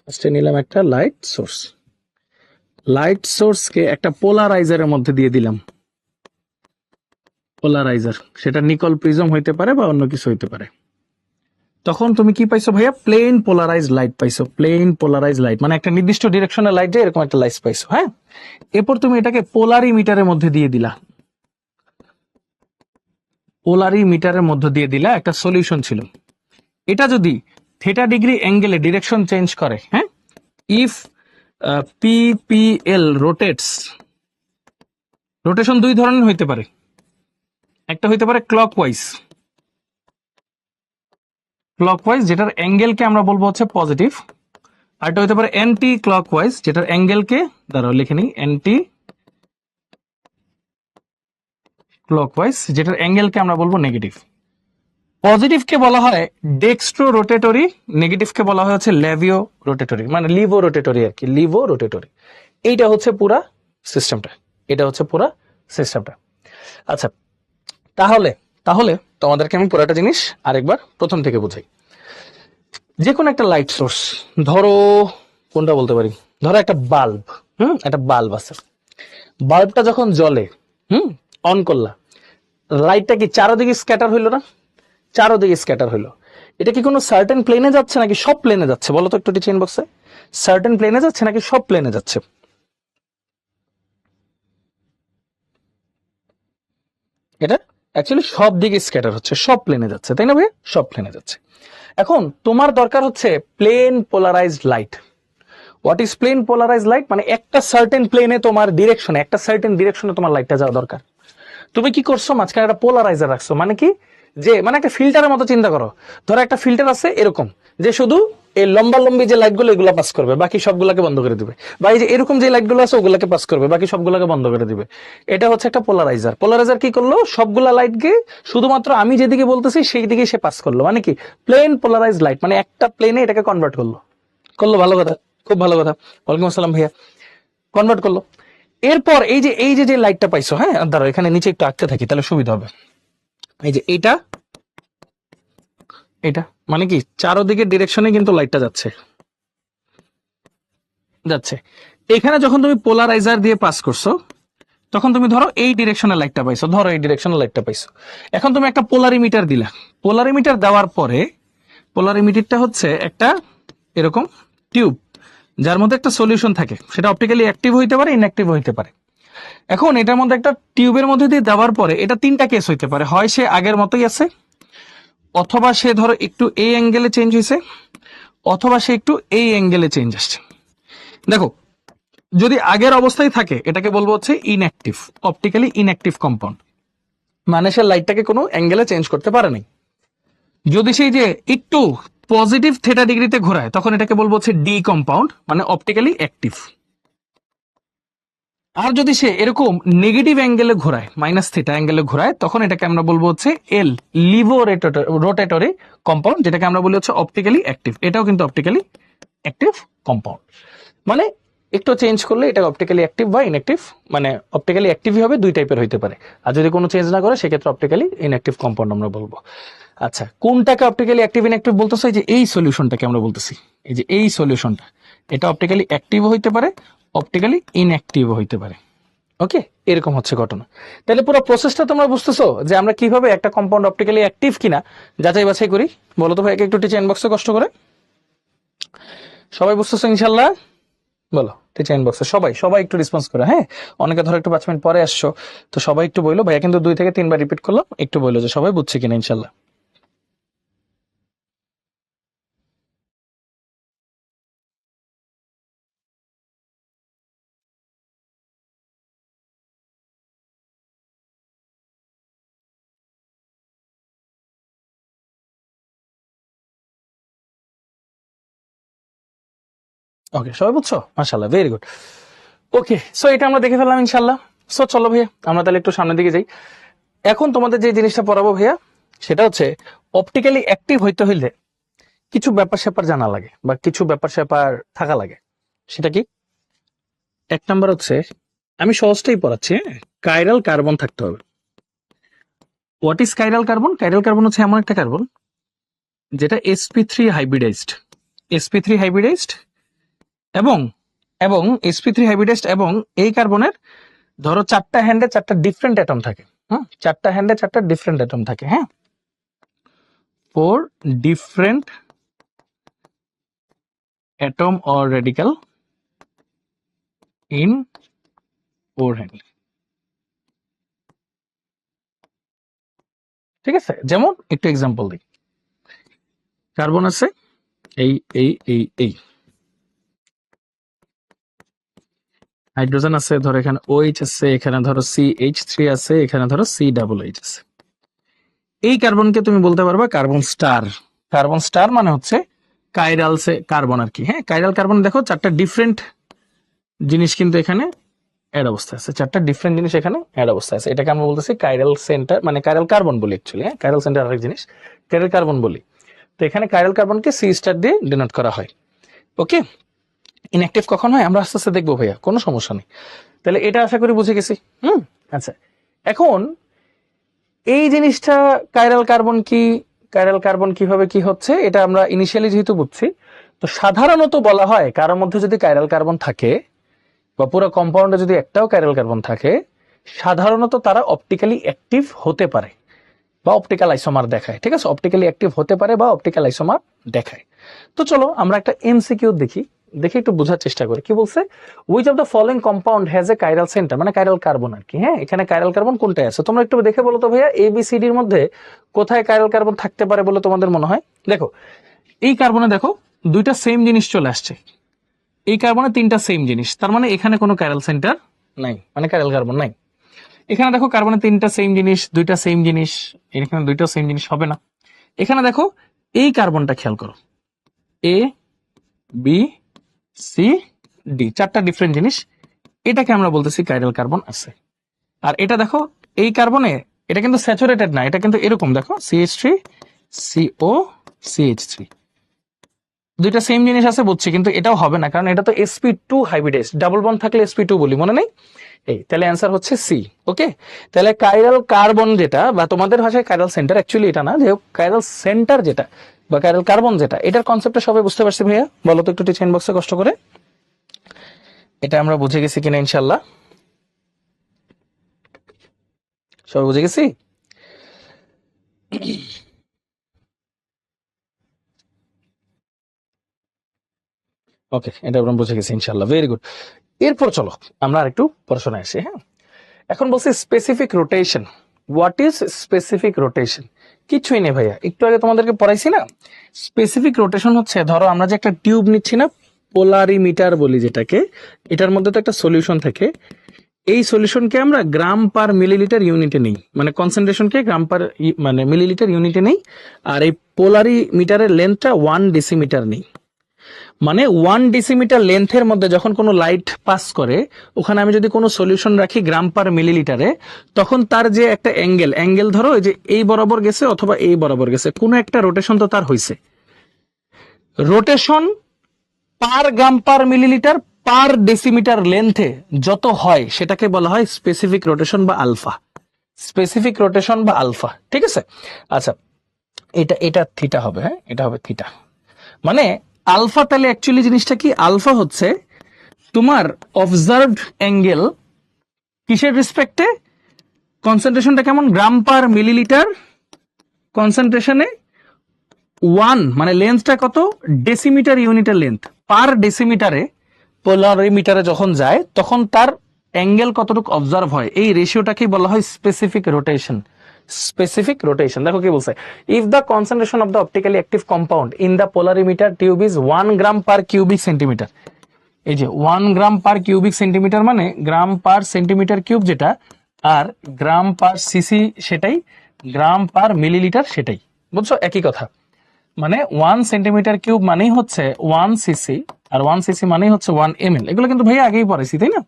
ফার্স্টে নিলাম একটা লাইট সোর্স। লাইট সোর্সকে একটা পোলারাইজারের মধ্যে দিয়ে দিলাম। পোলারাইজার, সেটা নিকল প্রিজম হইতে পারে বা অন্য কিছু হইতে পারে। তখন তুমি কি পাইছো ভাইয়া? প্লেন পোলারাইজ লাইট পাইছো। প্লেন পোলারাইজ লাইট মানে একটা নির্দিষ্ট ডিরেকশনের লাইট, এরকম একটা লাইট পাইছো। হ্যাঁ, এরপর তুমি এটাকে পোলারিমিটারের মধ্যে দিয়ে দিলা। পোলারিমিটারের মধ্যে দিয়ে দিলা, একটা সলিউশন ছিল। এটা যদি θ ডিগ্রি অ্যাঙ্গেলে ডিরেকশন চেঞ্জ করে, হ্যাঁ, ইফ পিপিএল রোটেটস, রোটেশন দুই ধরনের হইতে পারে। একটা হইতে পারে ক্লকওয়াইজ, ক্লকওয়াইজ যেটার অ্যাঙ্গেলকে আমরা বলবো হচ্ছে পজিটিভ। আরটা হইতে পারে অ্যান্টি ক্লকওয়াইজ, যেটার অ্যাঙ্গেলকে, দাঁড়াও লিখে নিই, অ্যান্টি ক্লকওয়াইজ, যেটার অ্যাঙ্গেলকে আমরা বলবো নেগেটিভ। পজিটিভকে বলা হয় ডেক্সট্রো রোটেটরি, নেগেটিভকে বলা হয় হচ্ছে ল্যাভিও রোটেটরি, মানে লিভো রোটেটরি আর কি, লিভো রোটেটরি। এইটা হচ্ছে পুরা সিস্টেমটা, এটা হচ্ছে পুরা সিস্টেমটা। আচ্ছা, তাহলে তাহলে তোমাদেরকে আমি পুরাটা জিনিস আরেকবার প্রথম থেকে বুঝাই। যে কোনো একটা লাইট সোর্স, ধরো কোনটা বলতে পারি, ধরো একটা বাল্ব, একটা বাল্ব আছে। বাল্বটা যখন জ্বলে, অন করলা, লাইটটা কি চারোদিকে স্ক্যাটার হইলো না? চারোদিকে স্ক্যাটার হইলো। এটা কি কোনো সার্টেন প্লেনে যাচ্ছে নাকি সব প্লেনে যাচ্ছে? বলো তো একটু টিচিং বক্সে, সার্টেন প্লেনে যাচ্ছে নাকি সব প্লেনে যাচ্ছে? এটা অ্যাকচুয়ালি সব দিকে স্ক্যাটার হচ্ছে, সব প্লেনে যাচ্ছে, তাই না ভাই? সব প্লেনে যাচ্ছে। এখন তোমার দরকার হচ্ছে plane polarised light. What is plane polarised light? মানে একটা সার্টেন প্লেনে তোমার ডিরেকশনে, একটা সার্টেন ডিরেকশনে তোমার লাইটটা যাওয়া দরকার। তুমি কি করছো? মাঝখানে একটা পোলারাইজার রাখছো। মানে কি? যে মানে একটা ফিল্টারের মতো চিন্তা করো। ধরো একটা ফিল্টার আছে এরকম, যে শুধু এই লম্বা লম্বি যে লাইটগুলো এগুলো পাস করবে, বাকি সবগুলোকে বন্ধ করে দিবে। বা এই যে এরকম যে লাইটগুলো আছে ওগুলোকে পাস করবে, বাকি সবগুলোকে বন্ধ করে দিবে। এটা হচ্ছে একটা পোলারাইজার। পোলারাইজার কি করলো? সবগুলা লাইটকে শুধুমাত্র আমি যেদিকে বলতেছি সেই দিকে সে পাস করলো। মানে কি? প্লেন পোলারাইজড লাইট, মানে একটা প্লেনে এটাকে কনভার্ট করলো। করলো, ভালো কথা, খুব ভালো কথা। ওয়ালাইকুম আসসালাম ভাইয়া। কনভার্ট করলো। এরপর এই যে যে লাইটটা পাইছো, হ্যাঁ ধরো এখানে নিচে একটু আঁকতে থাকি তাহলে সুবিধা হবে। এই যে এটা, এটা মানে কি চারোদিকে ডিরেকশনে কিন্তু লাইটটা যাচ্ছে, যাচ্ছে। এখানে যখন তুমি পোলারাইজার দিয়ে পাস করছো, তখন তুমি ধরো এই ডিরেকশনে লাইটটা পাইছো, ধরো এই ডিরেকশনে লাইটটা পাইছো। এখন তুমি একটা পোলারিমিটার দিলা। পোলারিমিটার দেওয়ার পরে, পোলারিমিটারটা হচ্ছে একটা এরকম টিউব, যার মধ্যে একটা সলিউশন থাকে, সেটা অপটিক্যালি অ্যাক্টিভ হইতে পারে, ইনঅ্যাক্টিভ হইতে পারে। এখন এটার মধ্যে একটা টিউবের মধ্যে দিয়ে দেওয়ার পরে এটা তিনটা কেস হইতে পারে। হয় সে আগের মতোই আছে, অথবা সে ধরো একটু এই অ্যাঙ্গেলে চেঞ্জ হয়েছে, অথবা সে একটু এই অ্যাঙ্গেলে চেঞ্জ আসছে। দেখো, যদি আগের অবস্থায় থাকে এটাকে বলবো হচ্ছে ইনঅ্যাক্টিভ, অপটিক্যালি ইনঅ্যাক্টিভ কম্পাউন্ড, মানে সে লাইটটাকে কোনো অ্যাঙ্গেলে চেঞ্জ করতে পারে নাই। যদি সেই যে একটু পজিটিভ থেটা ডিগ্রিতে ঘোরায় তখন এটাকে বলবো হচ্ছে ডি কম্পাউন্ড, মানে অপটিক্যালি অ্যাক্টিভ। আর যদি সে এরকম নেগেটিভ অ্যাঙ্গেলে ঘোরায়, মাইনাস থিটা অ্যাঙ্গেলে ঘোরায়, তখন এটাকে আমরা বলবো হচ্ছে এল, লিভো রোটেটরি কম্পাউন্ড, যেটাকে আমরা বলি হচ্ছে অপটিক্যালি অ্যাক্টিভ। এটাও কিন্তু অপটিক্যালি অ্যাক্টিভ কম্পাউন্ড, মানে একটু চেঞ্জ করলে এটা অপটিক্যালি অ্যাক্টিভ বা ইনঅ্যাক্টিভ, মানে অপটিক্যালি অ্যাক্টিভই হবে, দুই টাইপের হইতে পারে। আর যদি কোনো চেঞ্জ না করে সেক্ষেত্রে অপটিক্যালি ইনঅ্যাক্টিভ কম্পাউন্ড আমরা বলবো। আচ্ছা, কোনটাকে অপটিক্যালি অ্যাক্টিভ ইনঅ্যাক্টিভ বলতেছে? যে এই সলিউশনটাকে আমরা বলতেছি, এই যে এই সলিউশনটা, এটা অপটিক্যালি অ্যাক্টিভ হইতে পারে, অপটিক্যালি ইনঅ্যাক্টিভ হইতে পারে। ওকে, এরকম হচ্ছে ঘটনা। তাহলে পুরো প্রসেসটা তোমরা বুঝতেছো যে আমরা কিভাবে একটা কম্পাউন্ড অপটিক্যালি অ্যাক্টিভ কিনা যাচাই বাছাই করি? বলো তো ভাই, একটু টিচার ইনবক্সে কষ্ট করে। সবাই বুঝতেছো ইনশাল্লাহ? বলো টিচার ইনবক্সে সবাই সবাই একটু রেসপন্স করে। হ্যাঁ, অনেকে ধরো একটু 5 মিনিট পরে আসছো, তো সবাই একটু বইলো। ভাইয়া কিন্তু 2 থেকে 3 বার রিপিট করলাম, একটু বইলো যে সবাই বুঝছে কিনা ইনশাল্লাহ। ওকে, সবাই বুঝছো? মাশাআল্লাহ, ভেরি গুড। ওকে, সো এটা আমরা দেখে ফেললাম ইনশাল্লাহ। সো চলো ভাইয়া আমরা তাহলে একটু সামনের দিকে যাই। এখন তোমাদের যে জিনিসটা পড়াবো ভাইয়া, সেটা হচ্ছে অপটিক্যালি অ্যাক্টিভ হইতে হইলে কিছু ব্যাপার স্যাপার জানা লাগে বা কিছু ব্যাপার স্যাপার থাকা লাগে। সেটা কি? এক নাম্বার হচ্ছে, আমি সহজটাই পড়াচ্ছি, হ্যাঁ, কাইরাল কার্বন থাকতে হবে। What is chiral carbon? Chiral carbon হচ্ছে এমন একটা কার্বন যেটা sp3 হাইব্রিডাইজড, sp3 হাইব্রিডাইজড এবং এবং sp3 হাইব্রিডাইজড, এবং এই কার্বনের ধরো 4টা হ্যান্ডে 4টা ডিফারেন্ট অ্যাটম থাকে। হ্যাঁ, 4টা হ্যান্ডে 4টা ডিফারেন্ট অ্যাটম থাকে। হ্যাঁ, 4 different atom or radical in 4 hand. ঠিক আছে, যেমন একটু এক্সাম্পল দিই। কার্বন আছে এই এই এই এই, হাইড্রোজেন আছে ধরো এখানে OH আছে, এখানে ধরো CH3 আছে, এখানে ধরো COOH আছে। এই কার্বনকে তুমি বলতে পারবা কার্বন স্টার। কার্বন স্টার মানে হচ্ছে কাইরাল সে কার্বন আর কি। হ্যাঁ, কাইরাল কার্বন দেখো 4টা ডিফারেন্ট জিনিস কিন্তু এখানে অ্যাড অবস্থায় আছে, 4টা ডিফারেন্ট জিনিস এখানে অ্যাড অবস্থায় আছে। এটাকে আমরা বলতেছি কাইরাল সেন্টার, মানে কাইরাল কার্বন বলি অ্যাকচুয়ালি। হ্যাঁ, কাইরাল সেন্টার আরেক জিনিস, কাইরাল কার্বন বলি। তো এখানে কাইরাল কার্বনকে C স্টার দিয়ে ডিনোট করা হয়। ওকে, ইনঅ্যাক্টিভ কখন হয় আমরা আস্তে আস্তে দেখবো ভাইয়া, কোনো সমস্যা নেই। তাহলে এটা আশা করি বুঝে গেছি। আচ্ছা, এখন এই জিনিসটা কাইরাল কার্বন কি, কাইরাল কার্বন কিভাবে কি হচ্ছে, এটা আমরা ইনিশিয়ালি যেহেতু বুঝছি, তো সাধারণত বলা হয় কারোর মধ্যে যদি কাইরাল কার্বন থাকে বা পুরো কম্পাউন্ডে যদি একটাও কাইরাল কার্বন থাকে, সাধারণত তারা অপটিক্যালি অ্যাক্টিভ হতে পারে বা অপটিক্যাল আইসোমার দেখায়। ঠিক আছে, অপটিক্যালি অ্যাক্টিভ হতে পারে বা অপটিক্যাল আইসোমার দেখায়। তো চলো আমরা একটা এমসিকিউ দেখি, দেখে একটু বোঝার চেষ্টা করি কি বলছে। Which of the following compound has a chiral centre, মানে কাইরাল কার্বন আর কি। হ্যাঁ, এখানে কাইরাল কার্বন কোনটায় আছে তোমরা একটু দেখে বলো তো ভাইয়া, ABCD এর মধ্যে কোথায় কাইরাল কার্বন থাকতে পারে বলে তোমাদের মনে হয়? দেখো এই কার্বনে দেখো 2টা সেম জিনিস চলে আসছে, এই কার্বনে 3টা সেম জিনিস, তার মানে এখানে কোনো কাইরাল সেন্টার নাই, মানে কাইরাল কার্বন নাই। এখানে দেখো কার্বনে 3টা সেম জিনিস, 2টা সেম জিনিস, এখানে 2টা সেম জিনিস হবে না। এখানে দেখো এই কার্বনটা খেয়াল করো, ABCD 4টা ডিফারেন্ট জিনিস, এটাকে আমরা বলতেছি কাইরাল কার্বন আছে। আর এটা দেখো এই কার্বনে, এটা কিন্তু স্যাচুরেটেড না, এটা কিন্তু এরকম দেখো CH3 CO CH3, 2টা সেম জিনিস আছে বুঝছি, কিন্তু এটাও হবে না কারণ এটা তো sp2 হাইব্রিডাইজ, ডাবল বন্ড থাকলে sp2 বলি, মনে নেই? এই তাহলে অ্যান্সার হচ্ছে C। ওকে, তাহলে কাইরাল কার্বন যেটা বা তোমাদের ভাষায় কাইরাল সেন্টার, অ্যাকচুয়ালি এটা না, যে কাইরাল সেন্টার যেটা বা কাইরাল কার্বন যেটা, এটার কনসেপ্টটা সবাই বুঝতে পারছি ভাইয়া? বলো তো একটু টিচার ইনবক্সে কষ্ট করে, এটা আমরা বুঝে গেছি কিনা ইনশাল্লাহ? সবাই বুঝে গেছি? ওকে, এটা আমরা বুঝে গেছি ইনশাল্লাহ, ভেরি গুড। এরপর চলো আমরা আরেকটু পড়াশোনায় আসি। হ্যাঁ, এখন বলছি specific rotation. What is specific rotation? কিছুই নেই ভাইয়া, একটু আগে তোমাদেরকে পড়াইছি না। স্পেসিফিক রোটেশন হচ্ছে, ধরো আমরা যে একটা টিউব নিচ্ছি না, পোলারিমিটার বলি যেটাকে, এটার মধ্যে তো একটা সলিউশন থাকে, এই সলিউশনকে আমরা গ্রাম পার মিলিলিটার ইউনিটে নেই, মানে কনসেন্ট্রেশনকে গ্রাম পার মানে মিলিলিটার ইউনিটে নেই, আর এই পোলারিমিটারের লেন্থটা 1 ডেসিমিটার নেই। মানে 1 ডেসিমিটার লেন্থের মধ্যে যখন কোনো লাইট পাস করে, ওখানে আমি যদি কোনো সলিউশন রাখি গ্রাম পার মিলিলিটারে, তখন তার যে একটা অ্যাঙ্গেল ধরো এই যে এই বরাবর গেছে অথবা এই বরাবর গেছে, কোনো একটা রোটেশন তো তার হয়েছে। রোটেশন পার গ্রাম পার মিলিলিটার পার ডেসিমিটার লেন্থে যত হয় সেটাকে বলা হয় স্পেসিফিক রোটেশন বা আলফা। স্পেসিফিক রোটেশন বা আলফা, ঠিক আছে। আচ্ছা, এটা এটা থিটা হবে, হ্যাঁ এটা হবে থিটা। মানে আলফা, তাহলে অ্যাকচুয়ালি জিনিসটা কি? আলফা হচ্ছে তোমার অবজার্ভড অ্যাঙ্গেল কিসের রেসপেক্টে? কনসেন্ট্রেশনটা কেমন? গ্রাম পার মিলিলিটার কনসেন্ট্রেশনে 1, মানে লেন্থটা কত? ডেসিমিটার ইউনিটের লেন্থ পার ডেসিমিটারে পোলারিমিটারে যখন যায় তখন তার অ্যাঙ্গেল কতটুকু অবজার্ভ হয়, এই রেশিওটাকেই বলা হয় স্পেসিফিক রোটেশন। স্পেসিফিক রোটেশন, দেখো কি বলছে, if the concentration of the optically active compound in the polarimeter tube is 1 gram per cubic centimetre. এই যে 1 গ্রাম পার কিউবিক সেন্টিমিটার মানে গ্রাম পার সেন্টিমিটার কিউব যেটা, আর গ্রাম পার সিসি সেটাই, গ্রাম পার মিলিলিটার সেটাই, বুঝছো? একই কথা। মানে 1 সেন্টিমিটার কিউব মানেই হচ্ছে 1 সিসি, আর 1 সিসি মানেই হচ্ছে 1 ml। এগুলো কিন্তু ভাইয়া আগেই পড়েছি, তাই না?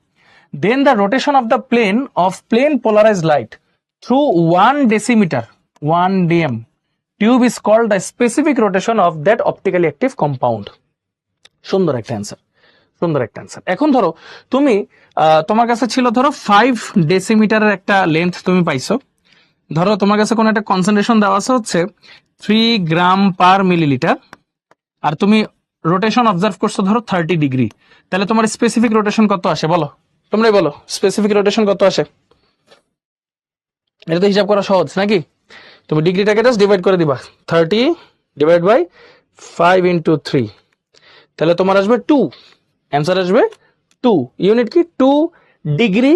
Then the rotation of the plane polarised light through 1 decimetre 1 DM tube is called the specific rotation of that optically active compound. সুন্দর একটা অ্যান্সার, সুন্দর একটা অ্যান্সার। এখন ধরো তুমি তোমার কাছে ছিল ধরো 5 ডেসিমিটারের একটা লেন্থ তুমি পাইছো। ধরো তোমার কাছে কোনো একটা কনসেন্ট্রেশন দেওয়া আছে হচ্ছে 3 গ্রাম পার মিলিলিটার, আর তুমি রোটেশন অবজার্ভ করছো ধরো 30 ডিগ্রি। তাহলে তোমার স্পেসিফিক রোটেশন কত আসে বলো? তোমরাই বলো, স্পেসিফিক রোটেশন কত আসে? এটা তো হিসাব করা সহজ নাকি? তুমি ডিগ্রিটাকে জাস্ট ডিভাইড করে দিবা, 30 ডিভাইড বাই 5 ইন্টু 3, তাহলে তোমার আসবে 2। অ্যান্সার আসবে 2। ইউনিট কি? 2 degree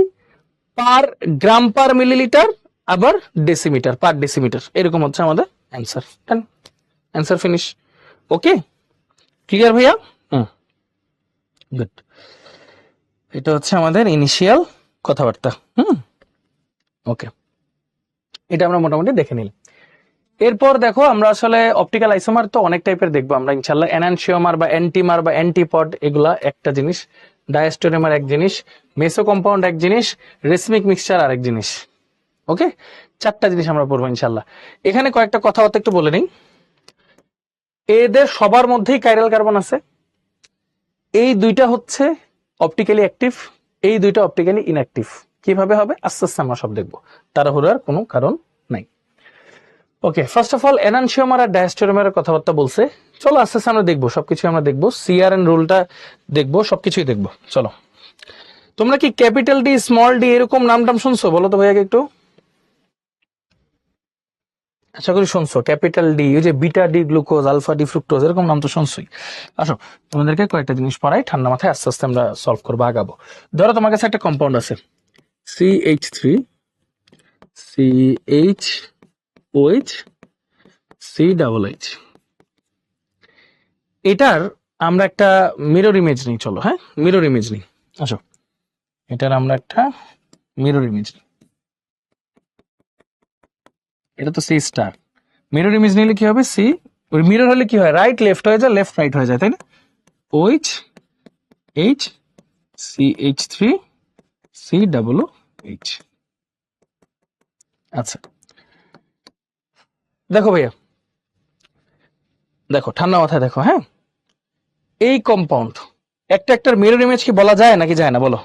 per gram per millilitre, আবার ডেসিমিটার পার ডেসিমিটার, এরকম হচ্ছে আমাদের answer. Answer finish. Okay, clear ভাইয়া? Hmm, good. এটা হচ্ছে আমাদের ইনিশিয়াল কথাবার্তা। ওকে, এটা আমরা মোটামুটি দেখে নিলাম। এরপর দেখো আমরা আসলে অপটিক্যাল আইসোমার তো অনেক টাইপের দেখবো আমরা ইনশাল্লাহ। এনানসিওমার বা অ্যান্টিমার বা অ্যান্টিপড এগুলা একটা জিনিস, ডায়াস্টোরিমার এক জিনিস, মেসো কম্পাউন্ড এক জিনিস, রেসমিক মিক্সচার আরেক জিনিস। ওকে, 4টা জিনিস আমরা পড়বো ইনশাল্লাহ। এখানে কয়েকটা কথাবার্তা একটু বলে নিই। এদের সবার মধ্যেই কাইরাল কার্বন আছে। এই দুইটা হচ্ছে অপটিক্যালি অ্যাক্টিভ, এই দুইটা অপটিক্যালি ইনঅ্যাক্টিভ। কিভাবে হবে আস্তে আস্তে আমরা সব দেখবো, তাড়াহুড়ার কোনো কারণ নাই। ওকে, ফার্স্ট অফ অল এনানসিওমার আর ডায়াস্টোরিয়ামের কথাবার্তা বলছে, চলো আস্তে আস্তে আমরা দেখবো, সবকিছু আমরা দেখবো, সিআরএন রুলটা দেখবো, সবকিছুই দেখবো। চলো, তোমরা কি ক্যাপিটাল ডি স্মল ডি এরকম নাম টাম শুনছো? বলো তো ভাইয়াকে একটু। আশা করি শুনছো, ক্যাপিটাল ডি, ওই যে beta D glucose, alpha D fructose, এরকম নাম তো শুনছোই। আসো তোমাদেরকে কয়েকটা জিনিস পড়াই, ঠান্ডা মাথায় আস্তে আস্তে আমরা সলভ করবো, আগাবো। ধরো তোমার কাছে একটা কম্পাউন্ড আছে CH3 CHOH CH, এটার আমরা একটা মিরর ইমেজ নিই। চলো, হ্যাঁ মিরর ইমেজ নিই। আসো, এটার আমরা একটা মিরর ইমেজ নিই। এটা তো সি স্টার। মিরর ইমেজ নিলে কি হবে? সি, ওই মিরর হলে কি হয়? রাইট লেফট হয়ে যায়, লেফট রাইট হয়ে যায়, তাই না? OH H CH3 COOH। আচ্ছা, দেখো ভাইয়া, দেখো ঠান্ডা মাথায় দেখো, হ্যাঁ এই কম্পাউন্ড একটা একটার মিরর ইমেজ কি বলা যায় নাকি যায় না বলো?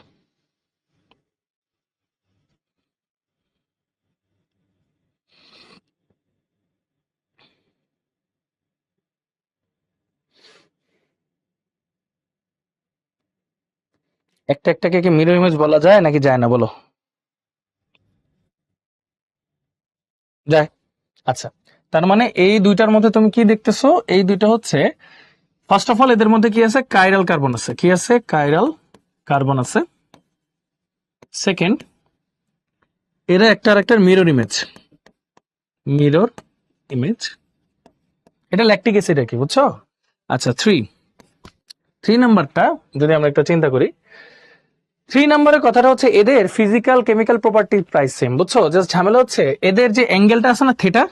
একটা একটাকে কি মিরর ইমেজ বলা যায় নাকি যায় না বলো? যায়। আচ্ছা, তার মানে এই দুইটার মধ্যে তুমি কি দেখতেছো? এই দুইটা হচ্ছে, ফার্স্ট অফ অল এদের মধ্যে কি আছে? কাইরাল কার্বন আছে। কি আছে? কাইরাল কার্বন আছে। সেকেন্ড, এরা একটা আরেকটার মিরর ইমেজ, মিরর ইমেজ। এটা ল্যাকটিক অ্যাসিড আর কি, বুঝছো? আচ্ছা, থ্রি নাম্বারটা যদি আমরা একটা চিন্তা করি, 3 নম্বরের কথাটা হচ্ছে এদের physical chemical property price same, বুঝছো? জাস্ট ঝামেলা হচ্ছে এদের যে অ্যাঙ্গেলটা আছে না theta,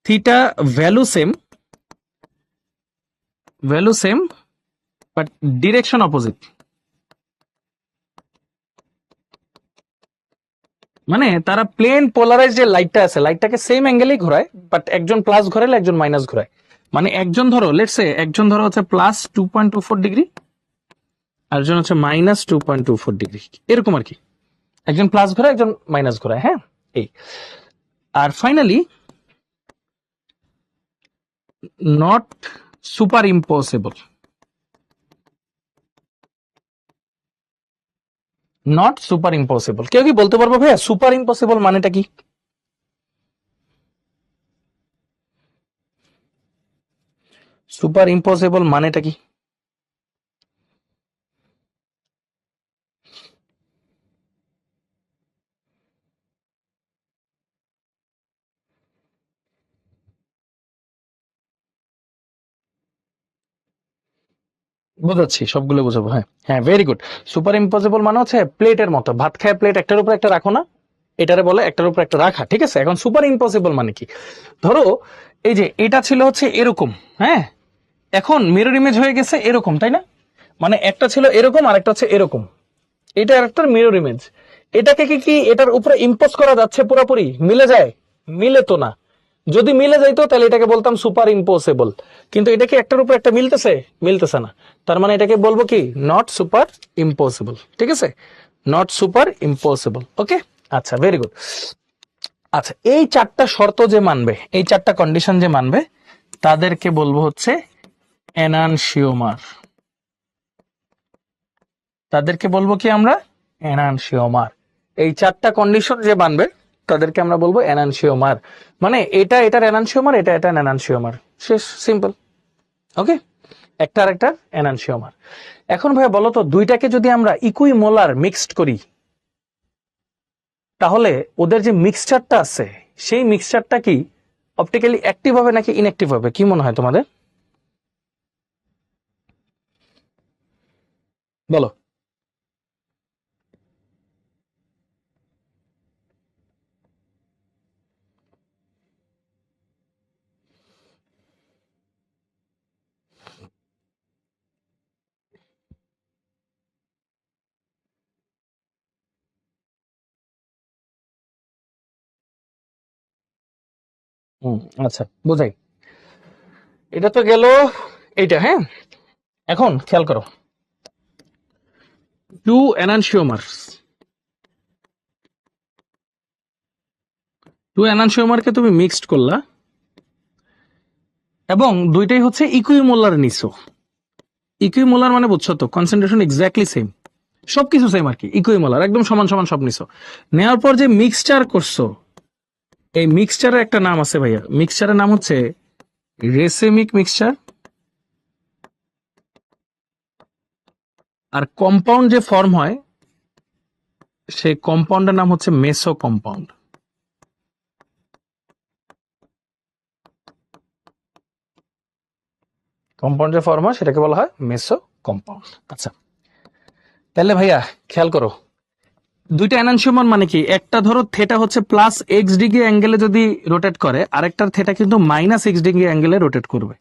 theta value same but direction opposite. মানে তারা প্লেন পোলারাইজ যে লাইটটা আছে লাইটটাকে সেম অ্যাঙ্গেলেই ঘোরায়, বাট একজন প্লাস ঘোরালে একজন মাইনাস ঘোরায়। মানে একজন ধরো লেটস সে একজন ধরো হচ্ছে +2.24 ডিগ্রি, আর একজন হচ্ছে -2.24 ডিগ্রি, এরকম আর কি। একজন প্লাস ঘোরায় একজন মাইনাস ঘোরায়, হ্যাঁ এই। আর finally not super impossible, not super impossible. কেউ কি বলতে পারবো ভাইয়া সুপার ইম্পসিবল মানেটা কি? সুপার ইম্পসিবল মানেটা কি? বোঝাচ্ছি, সবগুলো বোঝাবো। হ্যাঁ হ্যাঁ, ভেরি গুড। সুপার ইম্পসিবল মানে হচ্ছে প্লেটের মতো, ভাত খায় প্লেট একটার উপর একটা রাখো না, এটারে বলে একটার উপর একটা রাখা, ঠিক আছে? এখন সুপার ইম্পসিবল মানে কি? ধরো এই যে এটা ছিল হচ্ছে এরকম, হ্যাঁ, এখন মিরর ইমেজ হয়ে গেছে এরকম, তাই না? মানে একটা ছিল এরকম আর একটা হচ্ছে এরকম, এটা একটা মিরর ইমেজ। এটাকে কি কি এটার উপরে ইম্পোজ করা যাচ্ছে? পুরোপুরি মিলে যায়? মিলে তো না। যদি মিলে যাইতো তাহলে এটাকে বলতাম সুপার ইম্পসিবল, কিন্তু এটা কি একটার উপর একটা মিলতেছে? মিলতেছে না। তার মানে এটাকে বলবো কি নট সুপার ইম্পসিবল, ঠিক আছে? নট সুপার ইম্পসিবল, ওকে। আচ্ছা, ভেরি গুড। আচ্ছা, এই চারটা শর্ত যে মানবে, এই চারটা কন্ডিশন যে মানবে, তাদেরকে বলবো হচ্ছে এনানসিওমার। তাদেরকে বলবো কি আমরা? এনানসিওমার। এই চারটা কন্ডিশন যে মানবে তাদেরকে আমরা বলবো এনানসিওমার। মানে এটা এটার এনানসিওমার, এটা এটা এনানসিওমার, শেষ, সিম্পল, ওকে। একটা আর একটা এনানসিওমার। এখন ভাই বলো তো, দুইটাকে যদি আমরা ইকুইমোলার মিক্সড করি, তাহলে ওদের যে মিক্সচারটা আছে সেই মিক্সচারটা কি অপটিক্যালি অ্যাক্টিভ হবে নাকি ইনঅ্যাক্টিভ হবে? কি মনে হয় তোমাদের? বলো। হুম, আচ্ছা, বোঝাই। এটা তো গেল এইটা, হ্যাঁ। এখন খেয়াল করো, টু এনানসিওমার, টু এনানসিওমারকে তুমি মিক্সড করলা এবং দুইটাই হচ্ছে ইকুইমোলার নিছো। ইকুইমোলার মানে বুঝছো তো, কনসেন্ট্রেশন এক্স্যাক্টলি সেম, সবকিছু সেম আর কি। ইকুইমোলার একদম সমান সমান সব নিছো। নেওয়ার পর যে মিক্সচার করছো, এই মিক্সচারের একটা নাম আছে ভাইয়া, মিক্সচারের নাম হচ্ছে রেসেমিক মিক্সচার। আর কম্পাউন্ড যে ফর্ম হয় সেই কম্পাউন্ডের নাম হচ্ছে মেসো কম্পাউন্ড। কম্পাউন্ড যে ফর্ম হয় সেটাকে বলা হয় মেসো কম্পাউন্ড। আচ্ছা, তাহলে ভাইয়া খেয়াল করো, দুইটা এনানসিওমার মানে কি? একটা ধরো থেটা হচ্ছে +x ডিগ্রি অ্যাঙ্গেলে যদি রোটেট করে, আরেকটার থেটা কিন্তু -x ডিগ্রি অ্যাঙ্গেলে রোটেট করবে।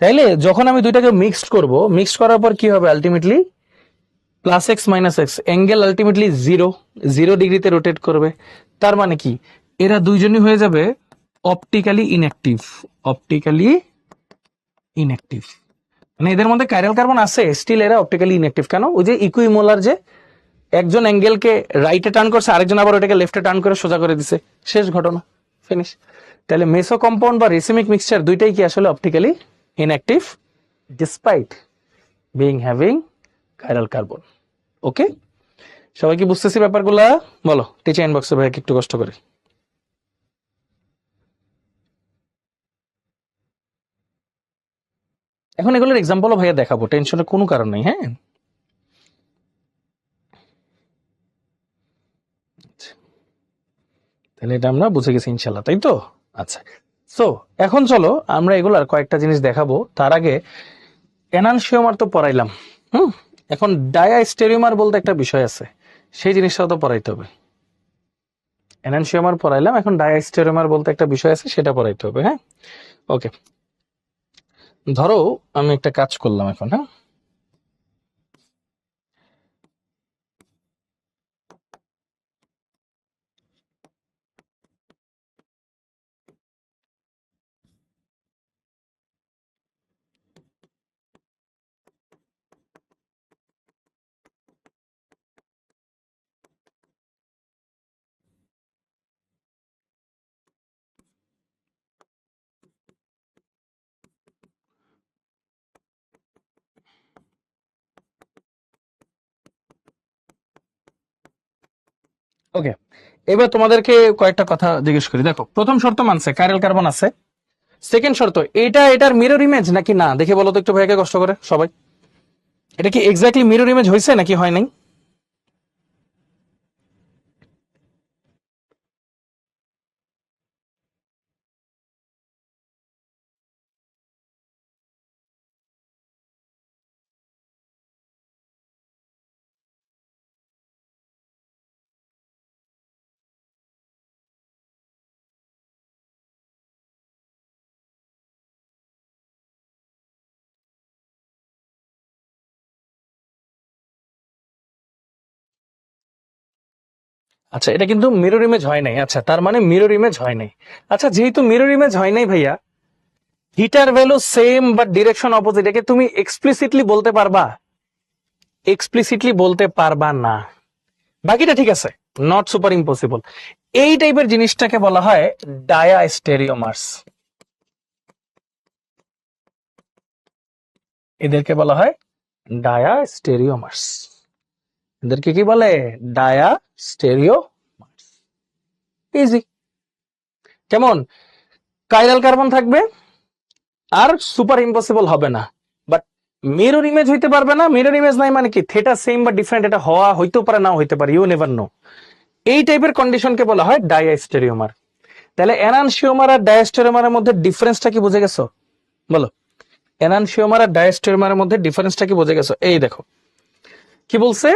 তাইলে যখন আমি দুইটাকে মিক্সড করব, মিক্সড করার পর কি হবে? Ultimately +x -x angle ultimately 0 ডিগ্রিতে রোটেট করবে। তার মানে কি এরা দুইজনই হয়ে যাবে অপটিক্যালি ইনঅ্যাক্টিভ। অপটিক্যালি ইনঅ্যাক্টিভ মানে এদের মধ্যে কাইরাল কার্বন আছে, স্টিল এরা অপটিক্যালি ইনঅ্যাক্টিভ। কেন? ওই যে ইকুইমোলার, যে একজন অ্যাঙ্গেলকে রাইটে টার্ন করছে, আরেকজন আবার ওটাকে লেফটে টার্ন করে সোজা করে দিছে, শেষ ঘটনা, ফিনিশ। তাহলে মেসো কম্পাউন্ড বা রেসিমিক মিক্সচার দুইটাই কি আসলে optically inactive despite being having chiral carbon, okay. সবাই কি বুঝতেছি ব্যাপারগুলা? বলো টিচার ইনবক্সে ভাই একটু কষ্ট করে। এখন এগুলোর এক্সাম্পলও ভাইয়া দেখাবো, টেনশনের কোনো কারণ নেই, হ্যাঁ। তাহলে এটা আমরা বুঝে গেছি ইনশাল্লাহ, তাই তো? আচ্ছা, সো এখন চলো আমরা এগুলার কয়েকটা জিনিস দেখাবো। তার আগে এনানসিওমার তো পড়াইলাম, হুম, এখন ডায়াস্টেরিওমার বলতে একটা বিষয় আছে, সেই জিনিসটাও তো পড়াইতে হবে। এনানসিওমার পড়াইলাম, এখন ডায়াস্টেরিওমার বলতে একটা বিষয় আছে, সেটা পড়াইতে হবে। হ্যাঁ, ওকে। ধরো আমি একটা কাজ করলাম এখন। হ্যাঁ, ওকে। এবার তোমাদেরকে কয়েকটা কথা জিজ্ঞেস করি। দেখো, প্রথম শর্ত মানছে কাইরাল কার্বন আছে। সেকেন্ড শর্ত, এটা এটার মিরর ইমেজ নাকি না দেখে বলো তো একটু ভাইয়াকে কষ্ট করে সবাই। এটা কি এক্স্যাক্টলি মিরর ইমেজ হয়েছে নাকি হয় নাই? আচ্ছা, এটা কিন্তু মিরর ইমেজ হয় নাই। আচ্ছা, তার মানে মিরর ইমেজ হয় নাই। আচ্ছা, যেহেতু মিরর ইমেজ হয় নাই ভাইয়া, হিটার value same but direction opposite, একে তুমি এক্সপ্লিসিটলি বলতে পারবা? এক্সপ্লিসিটলি বলতে পারবা না। বাকিটা ঠিক আছে, নট সুপার ইম্পসিবল। এই টাইপের জিনিসটাকে বলা হয় ডায়াস্টেরিওমার্স। এদেরকে বলা হয় ডায়াস্টেরিওমার্স। এদেরকে কি বলে? ডায়াস্টেরিওমার্স। ইজি। কেমন? কাইরাল কার্বন থাকবে আর সুপার ইম্পসিবল হবে না, বাট মিরর ইমেজ হইতে পারবে না। মিরর ইমেজ নাই মানে কি, থেটা সেম বা ডিফারেন্ট, এটা হওয়া হইতেও পারে, নাও হইতে পারে, ইউ নেভার নো। এই টাইপের কন্ডিশনকে বলা হয় ডায়াস্টেরিওমার। তাহলে এনানসিওমার আর ডায়াস্টেরিওমারের মধ্যে ডিফারেন্সটা কি বুঝে গেছো? বলো, এনানসিওমার আর ডায়াস্টেরিওমারের মধ্যে ডিফারেন্সটা কি বুঝে গেছো? এই দেখো কি বলছে,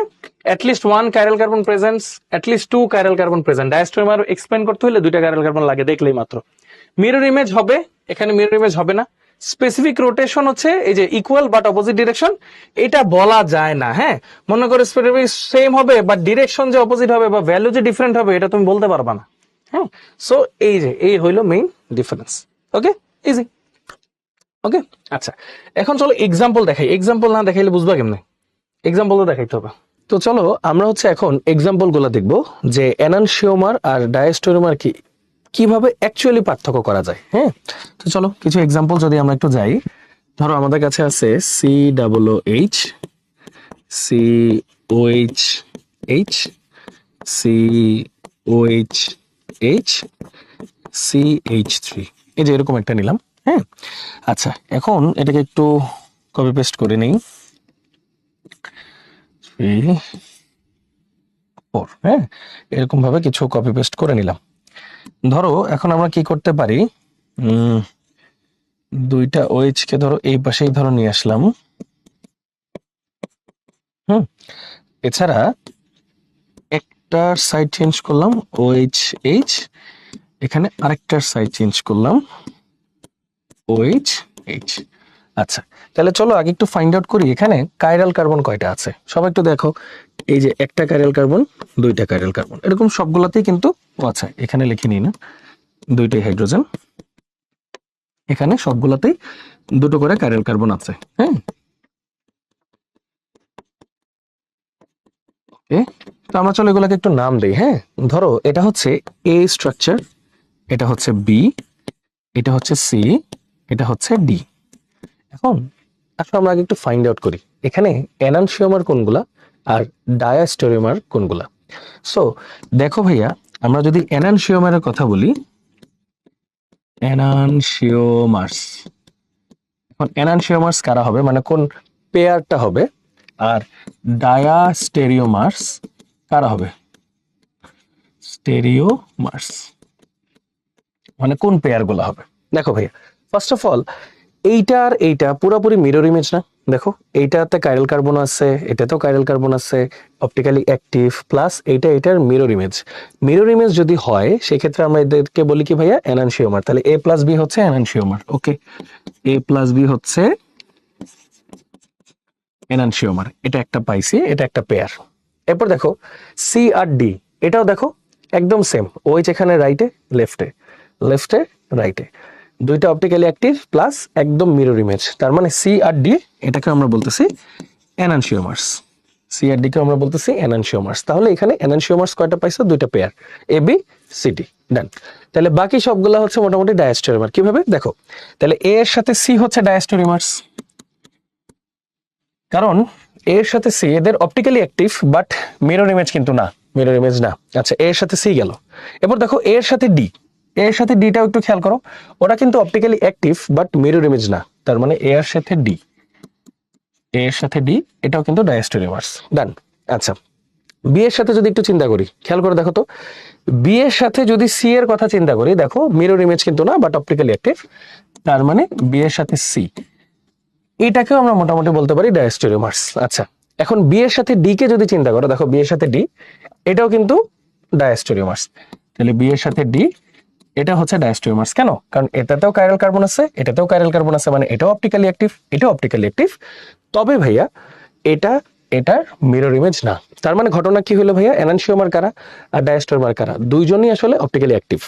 at least one chiral carbon presence, at least two chiral carbon present. Diastereomer explain করতে হলে দুইটা কাইরাল কার্বন লাগে, দেখলেই মাত্র। মিরর ইমেজ হবে, এখানে মিরর ইমেজ হবে না। স্পেসিফিক রোটেশন হচ্ছে এই যে ইকুয়াল বাট অপোজিট ডিরেকশন, এটা বলা যায় না। হ্যাঁ, মনে করো স্পেসিফিক সেম হবে বাট ডিরেকশন যে অপোজিট হবে বা ভ্যালু যে ডিফারেন্ট হবে, এটা তুমি বলতে পারবা না। হ্যাঁ, সো এই যে এই হইলো মেইন ডিফারেন্স। ওকে, ইজি। ওকে, আচ্ছা, এখন চলো এক্সাম্পল দেখাই। এক্সাম্পল না দেখাইলে বুঝবা কেমনে? এক্সাম্পল তো দেখাইতে হবে। তো চলো আমরা হচ্ছে এখন এক্সাম্পল গুলো দেখবো যে এনানসিওমার আর ডায়াস্টেরিওমার কি কিভাবে অ্যাকচুয়ালি পার্থক্য করা যায়। হ্যাঁ, তো চলো কিছু এক্সাম্পল যদি আমরা একটু যাই। ধরো আমাদের কাছে আছে C double H, C O H H, C O H H, C H three. এই যে এরকম একটা নিলাম। হ্যাঁ, আচ্ছা, এখন এটাকে একটু কপি পেস্ট করে নেই। হ্যাঁ, এরকম ভাবে কিছু কপি পেস্ট করে নিলাম। ধরো এখন আমরা কি করতে পারি, দুইটা ওএইচ কে ধরো এই পাশেই ধরো নিয়ে আসলাম। হুম, এছাড়া একটার সাইড চেঞ্জ করলাম ওএইচ এইচ, এখানে আরেকটার সাইড চেঞ্জ করলাম ওএইচ এইচ। আচ্ছা, তাহলে চলো আগে একটু ফাইন্ড আউট করি এখানে কাইরাল কার্বন কয়টা আছে। সবাই একটু দেখো, এই যে একটা কাইরাল কার্বন, দুইটা কাইরাল কার্বন, এরকম সবগুলাতেই কিন্তু আচ্ছা এখানে লিখে নিই না, দুইটাই হাইড্রোজেন, এখানে সবগুলাতেই দুটো করে কাইরাল কার্বন আছে। হ্যাঁ, ওকে, তো আমরা চলো এগুলোকে একটু নাম দেই। হ্যাঁ, ধরো এটা হচ্ছে এ স্ট্রাকচার, এটা হচ্ছে বি, এটা হচ্ছে সি, এটা হচ্ছে ডি। এখন আসলে আমরা আগে একটু ফাইন্ড আউট করি এখানে এনানসিওমার কোনগুলা আর ডায়াস্টেরিওমার কোনগুলা। সো দেখো ভাইয়া, আমরা যদি এনানসিওমারের কথা বলি, এনানসিওমার্স, এখন এনানসিওমার্স কারা হবে মানে কোন পেয়ারটা হবে, আর ডায়াস্টেরিওমার্স কারা হবে, স্টেরিওমার্স মানে কোন পেয়ার গুলো হবে। দেখো ভাইয়া, ফার্স্ট অফ অল এইটা আর এইটা পুরোপুরি মিরর ইমেজ না, দেখো এইটাতে কাইরাল কার্বন আছে, এটাতেও কাইরাল কার্বন আছে, অপটিক্যালি অ্যাক্টিভ, প্লাস এটার মিরর ইমেজ যদি হয় সেক্ষেত্রে আমরা এদেরকে বলি কি ভাইয়া, এনানসিওমার। তাহলে এ প্লাস বি হচ্ছে এনানসিওমার। ওকে, এ প্লাস বি হচ্ছে এনানসিওমার, এটা একটা পাইছি, এটা একটা পেয়ার। এরপর দেখো সি আর ডি, এটাও দেখো একদম সেম, ওই যেখানে রাইটে লেফটে, লেফটে রাইটে, দুইটা অপটিক্যালি অ্যাক্টিভ প্লাস একদম মিরর ইমেজ। তার মানে সি আর ডি এটাকে আমরা বলতেছি এনানসিওমার্স, সি আর ডি কে আমরা বলতেছি এনানসিওমার্স। তাহলে এখানে এনানসিওমার্স কয়টা পাইছো, দুইটা pair, A B C D, ডান। তাহলে বাকি সবগুলা হচ্ছে মোটামুটি ডায়াস্টেরিমার। কিভাবে দেখো, তাহলে এ এর সাথে সি হচ্ছে ডায়াস্টেরিমার্স, কারণ এর সাথে সি এদের optically active but mirror image কিন্তু না, মিরর ইমেজ না। আচ্ছা, এর সাথে সি গেল। এরপর দেখো এর সাথে ডি, এর সাথে ডিটাও একটু খেয়াল করো, ওটা কিন্তু optically active but mirror image না। তার মানে এর সাথে ডি, এর সাথে ডি এটাও কিন্তু ডায়াস্টেরিমার্স, ডান। আচ্ছা, বি এর সাথে যদি একটু চিন্তা করি, খেয়াল করে দেখো তো, বি এর সাথে যদি সি এর কথা চিন্তা করি, দেখো মিরর ইমেজ কিন্তু না বাট অপটিক্যালি অ্যাক্টিভ, তার মানে বি এর সাথে সি, এটাকেও আমরা মোটামুটি বলতে পারি ডায়াস্টেরিওমার্স। আচ্ছা, এখন বি এর সাথে ডি কে যদি চিন্তা করো, দেখো বি এর সাথে ডি এটাও কিন্তু ডায়াস্টেরিওমার্স। তাহলে বি এর সাথে ডি এটা হচ্ছে ডায়াস্টেরিওমার্স। কেন? কারণ এটাতেও কাইরাল কার্বন আছে, এটাতেও কাইরাল কার্বন আছে, মানে এটাও অপটিক্যালি অ্যাক্টিভ, এটাও অপটিক্যালি অ্যাক্টিভ। তবে ভাইয়া এটা এটার মিরর ইমেজ না। তার মানে ঘটনা কি হলো ভাইয়া, এনানসিওমার কারা আর ডায়াস্টেরিওমার কারা, দুইজনই আসলে অপটিক্যালি অ্যাক্টিভ।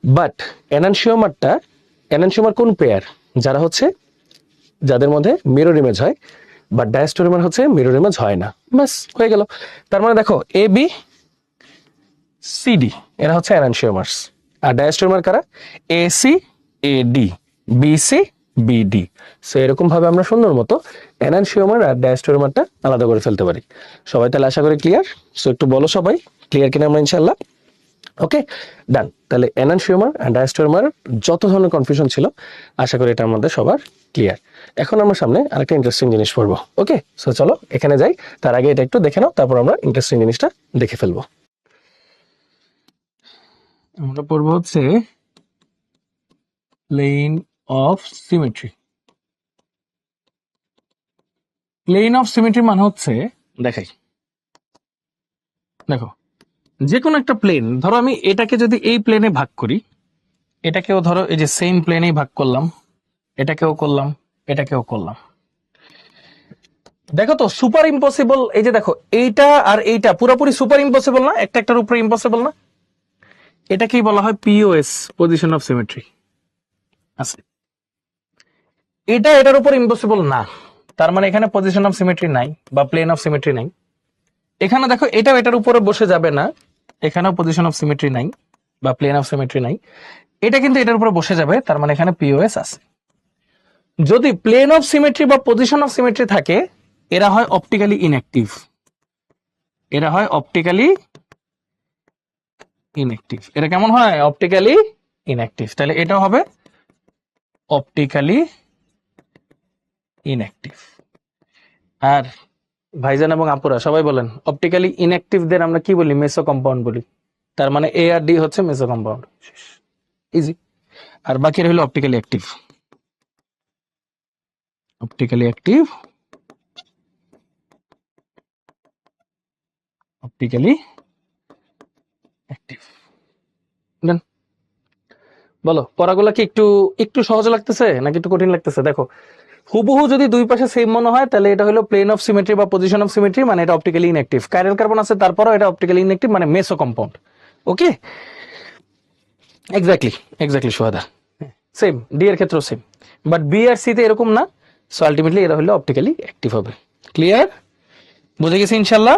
বাট এনানসিওমার কোন পেয়ার, যারা হচ্ছে যাদের মধ্যে মিরর ইমেজ হয়, বাট ডায়াস্টেরিওমার হচ্ছে মিরর ইমেজ হয় না। বাস হয়ে গেল। তার মানে দেখো এ বি সি ডি এরা হচ্ছে এনানসিওমার্স, আর ডায়াস্টেরিওমার কারা, A C A D, B C B D. So এরকম ভাবে আমরা সুন্দর মতো এনানসিওমার আর ডায়াস্টেরিওমারটা আলাদা করে ফেলতে পারি। সবাই তাহলে আশা করি ক্লিয়ার? সো একটু বলো সবাই ক্লিয়ার কিনা আমরা ইনশাল্লাহ। ওকে, ডান। তাহলে এনানসিওমার আর ডায়াস্টেরিওমার যত ধরনের কনফিউশন ছিল আশা করি এটা আমাদের সবার ক্লিয়ার। এখন আমরা সামনে আরেকটা ইন্টারেস্টিং জিনিস পড়বো। ওকে, সো চলো এখানে যাই, তার আগে এটা একটু দেখে নাও, তারপর আমরা ইন্টারেস্টিং জিনিসটা দেখে ফেলবো। আমরা পড়বো হচ্ছে plane of symmetry. Plane of symmetry মানে হচ্ছে, দেখাই, দেখো যে কোনো একটা প্লেন, ধরো আমি এটাকে যদি এই প্লেনে ভাগ করি, এটাকেও ধরো এই যে সেম প্লেনেই ভাগ করলাম, এটাকেও করলাম, এটাকেও করলাম, দেখো তো সুপার ইম্পসিবল। এই যে দেখো এইটা আর এইটা পুরোপুরি সুপার ইম্পসিবল না, একটা একটার উপরে ইম্পসিবল না, এটাকেই বলা হয় পিওএস, পজিশন অফ সিমেট্রি। আচ্ছা, এটা এটার উপর ইম্পসিবল না, তার মানে এখানে পজিশন অফ সিমেট্রি নাই বা প্লেন অফ সিমেট্রি নাই। এখানে দেখো এটাও এটার উপরে বসে যাবে না, এখানেও পজিশন অফ সিমেট্রি নাই বা প্লেন অফ সিমেট্রি নাই। এটা কিন্তু এটার উপরে বসে যাবে, তার মানে এখানে পিওএস আছে। যদি প্লেন অফ সিমেট্রি বা পজিশন অফ সিমেট্রি থাকে, এরা হয় অপটিক্যালি ইনঅ্যাক্টিভ, এরা হয় অপটিক্যালি ইনঅ্যাক্টিভ। এটা কেমন হয়, অপটিক্যালি ইনঅ্যাক্টিভ। তাহলে এটাও হবে অপটিক্যালি ইনঅ্যাক্টিভ। আর ভাইজান এবং আপুরা সবাই বলেন, অপটিক্যালি ইনঅ্যাক্টিভদের আমরা কি বলি, মেসো কম্পাউন্ড বলি। তার মানে এ আর ডি হচ্ছে মেসো কম্পাউন্ড, ইজি। আর বাকি রইল optically active, optically active, optically active. Then বলো, পড়াগুলা কি একটু একটু সহজ লাগতেছে নাকি একটু কঠিন লাগতেছে? দেখো হুবহু যদি দুই পাশে সেম মনে হয়, তাহলে এটা হলো প্লেন অফ সিমেট্রি বা পজিশন অফ সিমেট্রি, মানে এটা অপটিক্যালি ইনঅ্যাক্টিভ। কাইরাল কার্বন আছে তারপরও এটা অপটিক্যালি ইনঅ্যাক্টিভ, মানে meso compound. Okay, exactly, exactly সোহাদা, সেম। ডি এর ক্ষেত্রেও সেম, বাট বি আর সি তে এরকম না। সো আলটিমেটলি এরা হলো অপটিক্যালি অ্যাক্টিভ হবে। ক্লিয়ার? বুঝে গেছি ইনশাল্লাহ?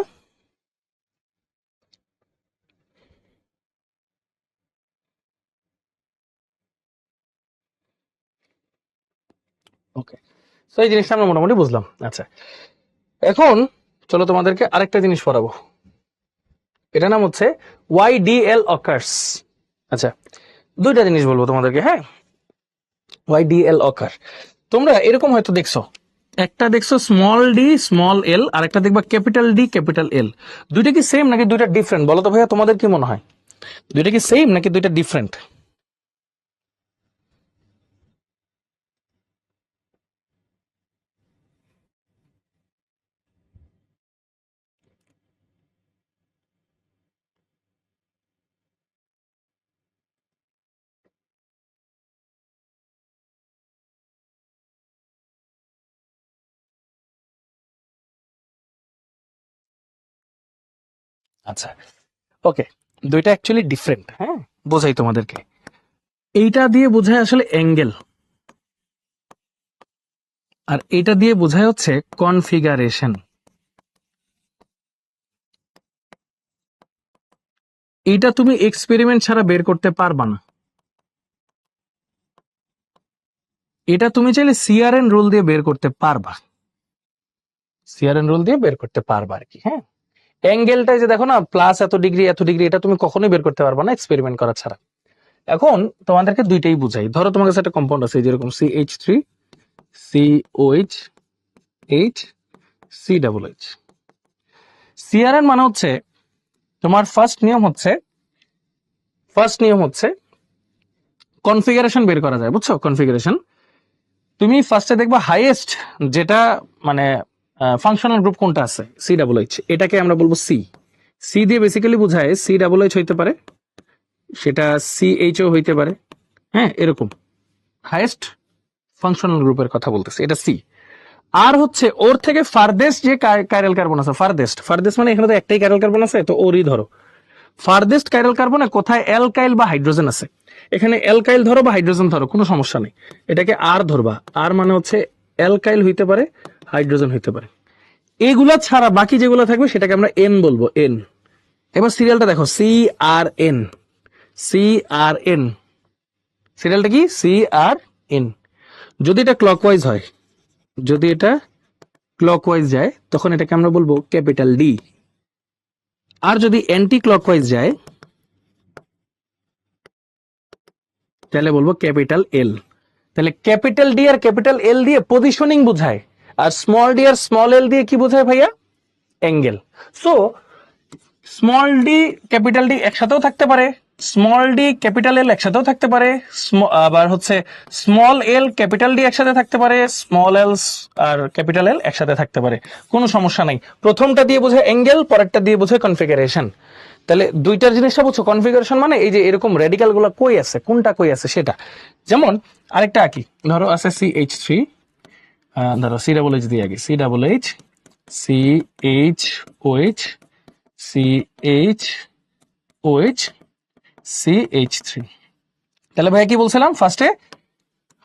ওকে, সো এই জিনিসটা আমরা মোটামুটি বুঝলাম। আচ্ছা, এখন চলো তোমাদেরকে আরেকটা জিনিস পড়াবো, এটা নাম হচ্ছে YDL occurs। আচ্ছা, দুইটা জিনিস বলবো তোমাদেরকে, হ্যাঁ। YDL occur, তোমরা এরকম হয়তো দেখছো, একটা দেখছো স্মল ডি স্মল এল, আর একটা দেখবা ক্যাপিটাল ডি ক্যাপিটাল এল। দুইটা কি সেম নাকি দুইটা ডিফারেন্ট? বলো তো ভাইয়া, তোমাদের কি মনে হয়, দুইটা কি সেম নাকি দুইটা ডিফারেন্ট? আচ্ছা, ওকে, দুইটা অ্যাকচুয়ালি ডিফারেন্ট, হ্যাঁ, বোঝাই তোমাদেরকে। এইটা দিয়ে বোঝায় আসলে অ্যাঙ্গেল, আর এটা দিয়ে বোঝায় হচ্ছে কনফিগারেশন। এটা তুমি এক্সপেরিমেন্ট ছাড়া বের করতে পারবা না। এটা তুমি চাইলে সিআরএন রুল দিয়ে বের করতে পারবা, সিআরএন রুল দিয়ে বের করতে পারবা আর কি। হ্যাঁ, অ্যাঙ্গেলটাই যে দেখো না, প্লাস এত ডিগ্রি, এটা তুমি কখনোই বের করতে পারবা না এক্সপেরিমেন্ট করা ছাড়া। এখন তোমাদেরকে দুইটাই বুঝাই। ধরো তোমার কাছে একটা কম্পাউন্ড আছে, যেরকম CH3 COH H COH। CRN মানে হচ্ছে তোমার ফার্স্ট নিয়ম হচ্ছে কনফিগারেশন বের করা যায়, বুঝছো? কনফিগারেশন তুমি ফার্স্টে দেখবা হাইয়েস্ট যেটা, মানে ফাংশনাল গ্রুপ কোনটা আছে, COH, এটাকে আমরা বলবো সি। সি দিয়ে বেসিক্যালি বোঝায় COH হইতে পারে, সেটা CHO হইতে পারে, হ্যাঁ, এরকম হাইয়েস্ট ফাংশনাল গ্রুপের কথা বলতেছে, এটা সি। আর হচ্ছে ওর থেকে ফারদেস্ট যে কাইরাল কার্বন আছে, ফারদেস্ট মানে এখানে তো একটাই কাইরাল কার্বন আছে, তো ওরই ধরো ফারদেস্ট কাইরাল কার্বনে কোথায় অ্যালকাইল বা হাইড্রোজেন আছে, এখানে অ্যালকাইল ধরো বা হাইড্রোজেন ধরো, কোনো সমস্যা নেই। এটাকে আর ধরবা, আর মানে হচ্ছে অ্যালকাইল হইতে পারে, হাইড্রোজেন হইতে পারে। এগুলা ছাড়া বাকি যেগুলো থাকবে সেটাকে আমরা এন বলবো, এন। এবার সিরিয়ালটা দেখো, CRN, CRN, সিরিয়ালটা কি, CRN। যদি এটা ক্লকওয়াইজ হয়, যদি এটা ক্লকওয়াইজ যায়, তখন এটাকে আমরা বলবো ক্যাপিটাল ডি। আর যদি অ্যান্টি ক্লকওয়াইজ যায়, তাহলে বলবো ক্যাপিটাল এল। তাহলে ক্যাপিটাল ডি আর ক্যাপিটাল এল দিয়ে পজিশনিং বোঝায়, আর স্মল ডি আর স্মল এল দিয়ে কি বোঝায় ভাইয়া, angle. So small D capital D একসাথেও থাকতে পারে, স্মল ডি ক্যাপিটাল এল একসাথেও থাকতে পারে, আবার হচ্ছে স্মল এল ক্যাপিটাল ডি একসাথে থাকতে পারে, স্মল এল আর ক্যাপিটাল এল একসাথে থাকতে পারে, কোনো সমস্যা নাই। প্রথমটা দিয়ে বোঝায় অ্যাঙ্গেল, পরেরটা দিয়ে বোঝায় কনফিগারেশন। তাহলে দুইটার জিনিসটা বুঝছো, কনফিগারেশন মানে এই যে এরকম রেডিকাল গুলো কই আছে, কোনটা কই আছে সেটা। যেমন আরেকটা আঁকি, ধরো আছে CH3, ধরো COH দিয়ে আগে, COH CHOH CHOH CH3। তাহলে ভাইয়া কি বলছিলাম ফার্স্টে,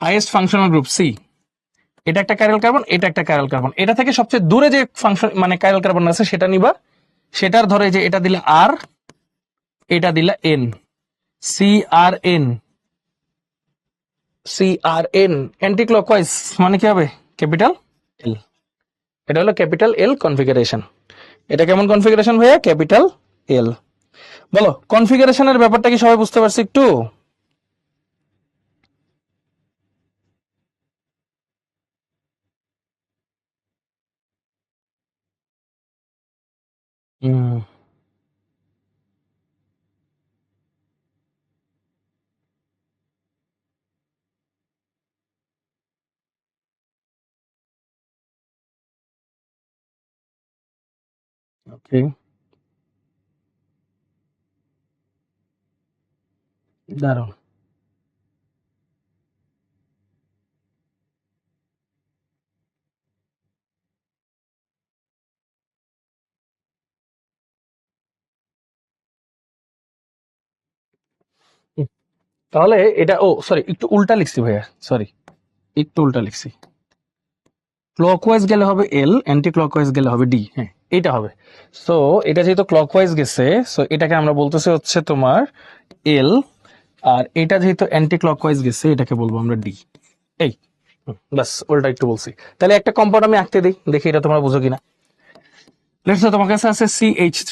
হাইয়েস্ট ফাংশনাল গ্রুপ সি, এটা একটা কাইরাল কার্বন, এটা একটা কাইরাল কার্বন, এটা থেকে সবচেয়ে দূরে যে ফাংশন মানে কাইরাল কার্বন আছে সেটা নিবা, সেটার ধরে যে এটা দিলে আর, এটা দিলা N, CRN, CRN anti clockwise মানে কি হবে, ক্যাপিটাল এল। এটা হলো ক্যাপিটাল এল কনফিগারেশন। এটা কেমন কনফিগারেশন ভাইয়া, ক্যাপিটাল এল। বলো কনফিগারেশনের ব্যাপারটা কি সবাই বুঝতে পারছি একটু? হুম, ওকে, দারুণ। হুম, তাহলে এটা, ও সরি, একটু উল্টা লিখছি ভাইয়া, সরি, একটু উল্টা লিখছি। ক্লকওয়াইজ গেলে হবে এল, অ্যান্টি ক্লকওয়াইজ গেলে হবে ডি, হ্যাঁ এইটা হবে। সো এটা যেহেতু ক্লকওয়াইজ গেছে, সো এটাকে আমরা বলতেছি হচ্ছে তোমার এল, আর এটা যেহেতু অ্যান্টি ক্লকওয়াইজ গেছে, এটাকে বলবো আমরা ডি। এই, বাস উল্টা একটু বলছি। তাহলে একটা কম্পাউন্ড আমি আঁকতে দিই, দেখি এটা তোমরা বুঝো কিনা। লেটস সে তোমার কাছে আছে CH3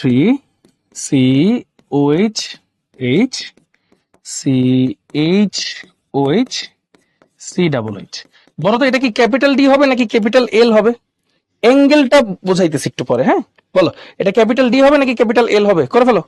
COH CHOH COH। বলো তো এটা কি ক্যাপিটাল ডি হবে নাকি ক্যাপিটাল এল হবে? অ্যাঙ্গেলটা বোঝাইতেছি একটু পরে, হ্যাঁ। বলো এটা ক্যাপিটাল ডি হবে নাকি ক্যাপিটাল এল হবে, করে ফেলো।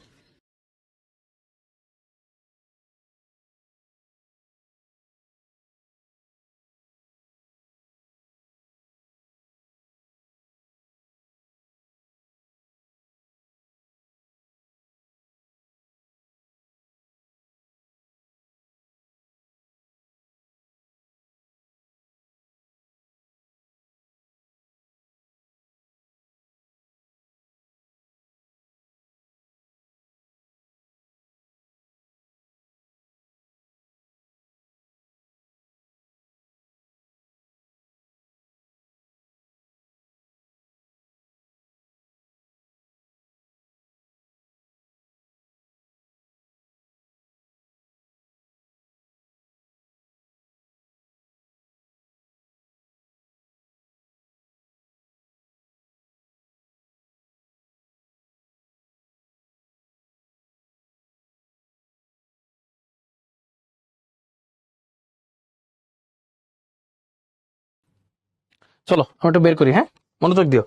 চলো আমরা একটু বের করি, হ্যাঁ, মনোযোগ দিও।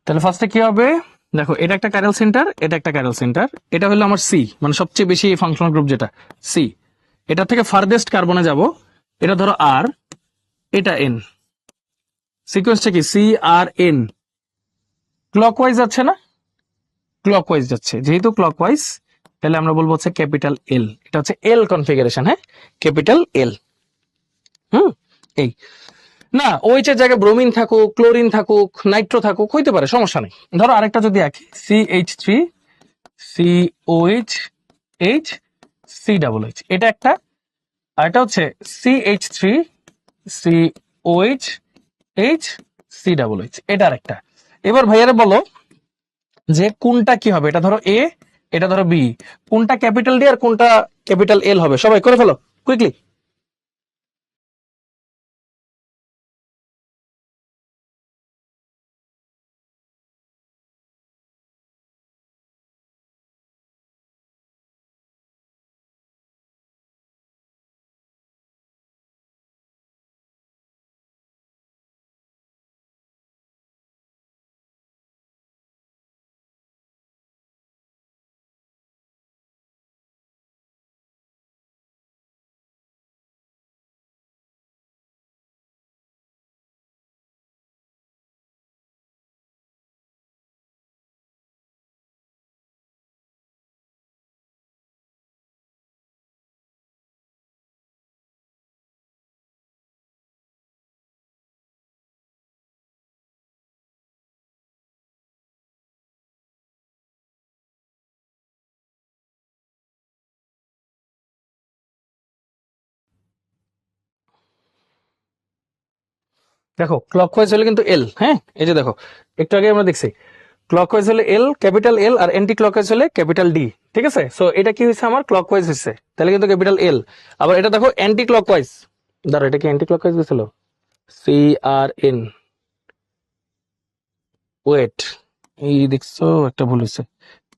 তাহলে ফার্স্টে কি হবে, দেখো এটা একটা ক্যারল সেন্টার, এটা একটা ক্যারল সেন্টার, এটা হলো আমার সি, মানে সবচেয়ে বেশি ফাংশনাল গ্রুপ যেটা সি। এটা থেকে ফারদেস্ট কার্বনে যাব, এটা ধরো আর, এটা এন। সিকোয়েন্সটা কি সি আর এন, ক্লকওয়াইজ যাচ্ছে না, ক্লকওয়াইজ যাচ্ছে, যেহেতু ক্লকওয়াইজ তাহলে আমরা বলবো হচ্ছে ক্যাপিটাল এল, এটা হচ্ছে এল কনফিগারেশন, হ্যাঁ, ক্যাপিটাল এল। হুম, এই না ওইচ এর জায়গায় ব্রোমিন থাকুক, ক্লোরিন থাকুক, নাইট্রো থাকুক, হইতে পারে, সমস্যা নেই। ধরো আরেকটা যদি আঁকি, CH3 COH C+H, এটা একটা, আর এটা হচ্ছে CH3 COH C+H, এটা আরেকটা। এবার ভাইয়ারা বলো যে কোনটা কি হবে, এটা ধরো এ, এটা ধরো বি, কোনটা ক্যাপিটাল ডি আর কোনটা ক্যাপিটাল এল হবে, সবাই করে ফেলো কুইকলি। দেখো ক্লকওয়াইজ হলে কিন্তু এল, হ্যাঁ, এই যে দেখো একটু আগে আমরা দেখছি ক্লকওয়াইজ হলে এল, ক্যাপিটাল এল, আর অ্যান্টি ক্লকওয়াইজ হলে ক্যাপিটাল ডি। ঠিক আছে, সো এটা কি হয়েছে, আমার ক্লকওয়াইজ হয়েছে, তাহলে কিন্তু ক্যাপিটাল এল। আবার এটা দেখো অ্যান্টি ক্লকওয়াইজ, ধরো এটা কি অ্যান্টি ক্লকওয়াইজ গেছিল, CRN, ওয়েট, এই দেখছো একটা ভুল হয়েছে,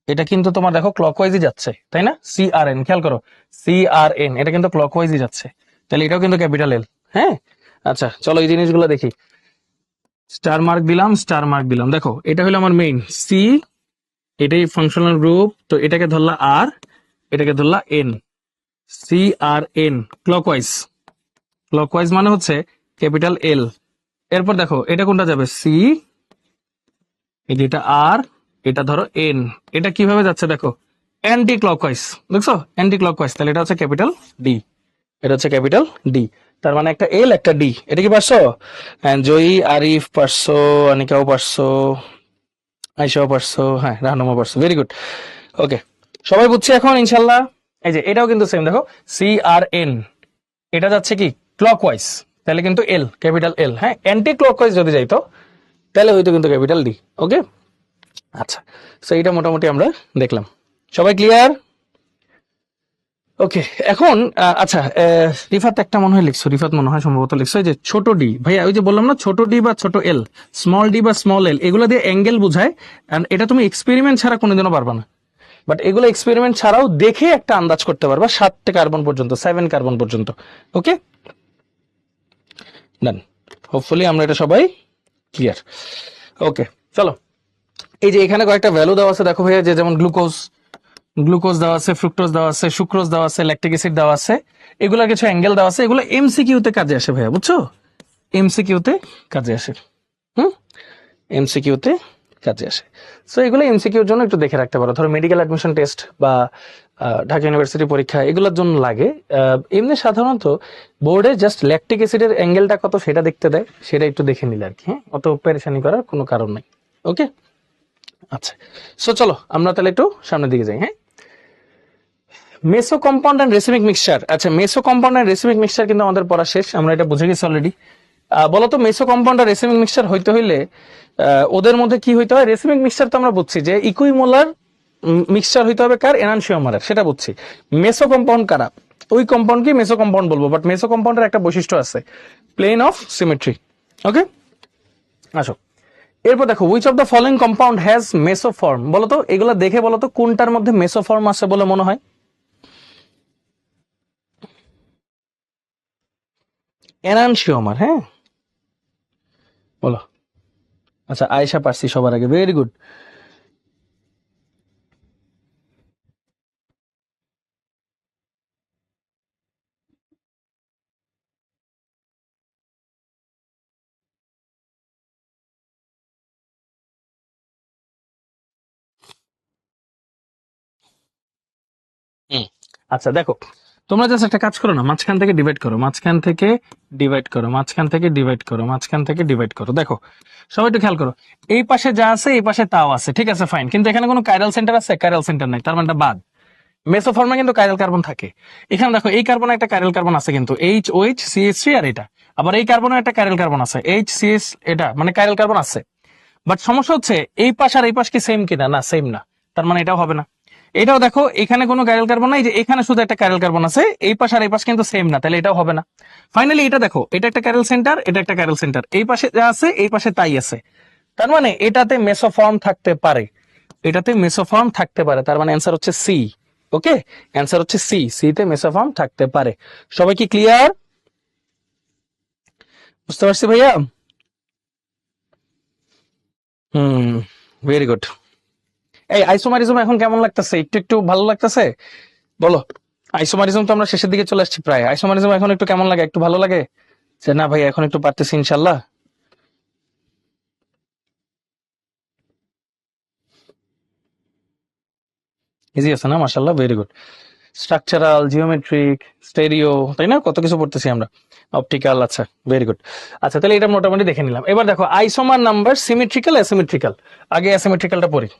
এটা কিন্তু তোমার দেখো ক্লকওয়াইজই যাচ্ছে, তাই না, CRN, খেয়াল করো, CRN এটা কিন্তু ক্লকওয়াইজই যাচ্ছে, তাহলে এটাও কিন্তু ক্যাপিটাল এল। হ্যাঁ, আচ্ছা চলো এই জিনিসগুলো দেখি। স্টার মার্ক দিলাম, স্টার মার্ক দিলাম, দেখো এটা হলো আমার মেইন সি, এটাই ফাংশনাল গ্রুপ, তো এটাকে ধরলা আর, এটাকে Dharla N, CRN, clockwise, clockwise মানে হচ্ছে ক্যাপিটাল এল। এরপর দেখো এটা কোনটা যাবে, সি, এই যে এটা আর, এটা ধরো এন, এটা কিভাবে যাচ্ছে দেখো, অ্যান্টি ক্লকওয়াইজ, দেখছো অ্যান্টি ক্লকওয়াইজ, তাহলে এটা হচ্ছে ক্যাপিটাল ডি, এটা হচ্ছে ক্যাপিটাল ডি। তার মানে একটা এল একটা ডি, এটা কি পারছো? জয়ী, আরিফ পারছো, অনিকাও পারছো, আইসাও পারছো, হ্যাঁ রাহনুমা পারছো, ভেরি গুড। ওকে, সবাই বুঝছি এখন ইনশাল্লাহ। এই যে এটাও কিন্তু সেম, দেখো CRN, এটা যাচ্ছে কি ক্লকওয়াইজ, তাহলে কিন্তু এল, ক্যাপিটাল এল, হ্যাঁ, অ্যান্টি ক্লকওয়াইজ যদি যাইতো তাহলে হয়তো কিন্তু ক্যাপিটাল ডি। ওকে, আচ্ছা, সো এটা মোটামুটি আমরা দেখলাম, সবাই ক্লিয়ার? ওকে, এখন আচ্ছা, রিফাত একটা মনে হয় লিখছো, রিফাত মনে হয় সম্ভবত লিখছো এই যে ছোট ডি, ভাইয়া ওই যে বললাম না ছোট ডি বা ছোট এল, স্মল ডি বা স্মল এল, এগুলো দিয়ে অ্যাঙ্গেল বোঝায়, and এটা তুমি এক্সপেরিমেন্ট ছাড়া কোনোদিনও পারবা না, বাট এগুলো এক্সপেরিমেন্ট ছাড়াও দেখে একটা আন্দাজ করতে পারবা 7 কার্বন পর্যন্ত, 7 কার্বন পর্যন্ত। ওকে, ডান, হোপফুলি আমরা এটা সবাই ক্লিয়ার। ওকে, চলো এই যে এখানে কয়েকটা ভ্যালু দেওয়া আছে, দেখো ভাইয়া, যে যেমন গ্লুকোজ, গ্লুকোজ দেওয়া আছে, ফ্রুক্টোজ দেওয়া আছে, সুক্রোজ দেওয়া আছে, ল্যাকটিক অ্যাসিড দেওয়া আছে, এগুলা কিছু অ্যাঙ্গেল দেওয়া আছে, এগুলো MCQ তে কাজে আসে ভাইয়া, বুঝছো, MCQ তে কাজে আসে। হুম, MCQ তে কাজে আসে। সো এগুলো MCQর জন্য একটু দেখে রাখতে পারো, ধরো মেডিকেল অ্যাডমিশন টেস্ট বা ঢাকা ইউনিভার্সিটি পরীক্ষা, এগুলোর জন্য লাগে। এমনি সাধারণত বোর্ডে জাস্ট ল্যাকটিক অ্যাসিডের অ্যাঙ্গেলটা কত সেটা দেখতে দেয়, সেটা একটু দেখে নিলে আর কি, হ্যাঁ, অত পেরেশানি করার কোনো কারণ নাই। ওকে, আচ্ছা, সো চলো আমরা তাহলে একটু সামনের দিকে যাই। হ্যাঁ, meso compound and racemic mixture, আচ্ছা meso compound and racemic mixture কিন্তু আমাদের পড়া শেষ, আমরা এটা বুঝে গেছি অলরেডি। বলতো মেসো কম্পাউন্ড আর রেসিমিক মিক্সচার হইতে হইলে ওদের মধ্যে কি হইতে হয়, রেসিমিক মিক্সচার তো আমরা বুঝছি যে ইকুইমোলার মিক্সচার হইতে হবে কার, এনানসিওমারের, সেটা বুঝছি। মেসো কম্পাউন্ড কারা, ওই কম্পাউন্ড কি মেসো কম্পাউন্ড বলবো, বাট মেসো কম্পাউন্ডের একটা বৈশিষ্ট্য আছে, প্লেন অফ সিমেট্রি। ওকে, আসো এরপর দেখো, which of the following compound has mesoform, বলতো এগুলা দেখে বলতো কোনটার মধ্যে মেসোফর্ম আছে বলে মনে হয়, এনানসিওমার, হ্যাঁ, বলো। আচ্ছা, আয়েশা পারছি সবার আগে, ভেরি গুড। হুম। আচ্ছা দেখো, তোমরা জাস্ট একটা কাজ করো না, মাঝখান থেকে ডিভাইড করো, মাঝখান থেকে ডিভাইড করো, মাঝখান থেকে ডিভাইড করো, মাঝখান থেকে ডিভাইড করো। দেখো সবাই একটু খেয়াল করো, এই পাশে যা আছে এই পাশে তাও আছে, ঠিক আছে ফাইন, কিন্তু এখানে কোনো কাইরাল সেন্টার আছে? কাইরাল সেন্টার নাই, তার মানে এটা বাদ। মেসোফর্মে কিন্তু কাইরাল কার্বন থাকে। এখানে দেখো এই কার্বনে একটা কাইরাল কার্বন আছে কিন্তু, HOH CH3 আর এটা। আবার এই কার্বনে একটা কাইরাল কার্বন আছে HCH, এটা মানে কাইরাল কার্বন আছে। বাট সমস্যা হচ্ছে এই পাশ আর এই পাশ কি সেম কিনা, না সেম না, তার মানে এটাও হবে না। এটাও দেখো এখানে কোনো কাইরাল কার্বন নাই, যে এখানে শুধু একটা কাইরাল কার্বন আছে, এই পাশ আর এই পাশ কিন্তু সেম না, তাহলে এটাও হবে না। ফাইনালি এটা দেখো, এটা একটা কাইরাল সেন্টার, এটা একটা কাইরাল সেন্টার, এই পাশে যা আছে এই পাশে তাই আছে, তার মানে এটাতে মেসোফর্ম থাকতে পারে, এটাতে মেসোফর্ম থাকতে পারে, তার মানে অ্যান্সার হচ্ছে সি। ওকে, অ্যান্সার হচ্ছে সি, সি তে মেসোফর্ম থাকতে পারে। সবাই কি ক্লিয়ার? বুঝতে পারছি ভাইয়া? হুম, ভেরি গুড। এই আইসোমারিজম এখন কেমন লাগতেছে? একটু একটু ভালো লাগতেছে? বলো। আইসোমারিজম তো আমরা শেষের দিকে চলে আসছি প্রায়, আইসোমারিজম এখন একটু কেমন লাগে, একটু ভালো লাগে? যে না ভাই এখন একটু পারতেছি ইনশাল্লাহ। ইজি আছে না? মাশাল্লাহ, very good. Structural, geometric, stereo, তাই না, কত কিছু পড়তেছি আমরা। অপটিক্যাল, আচ্ছা ভেরি গুড। আচ্ছা তাহলে এটা মোটামুটি দেখে নিলাম। এবার দেখো আইসোমার নাম্বার, সিমেট্রিক্যাল, অ্যাসিমেট্রিক্যাল। আগে অ্যাসিমেট্রিক্যালটা পড়ি।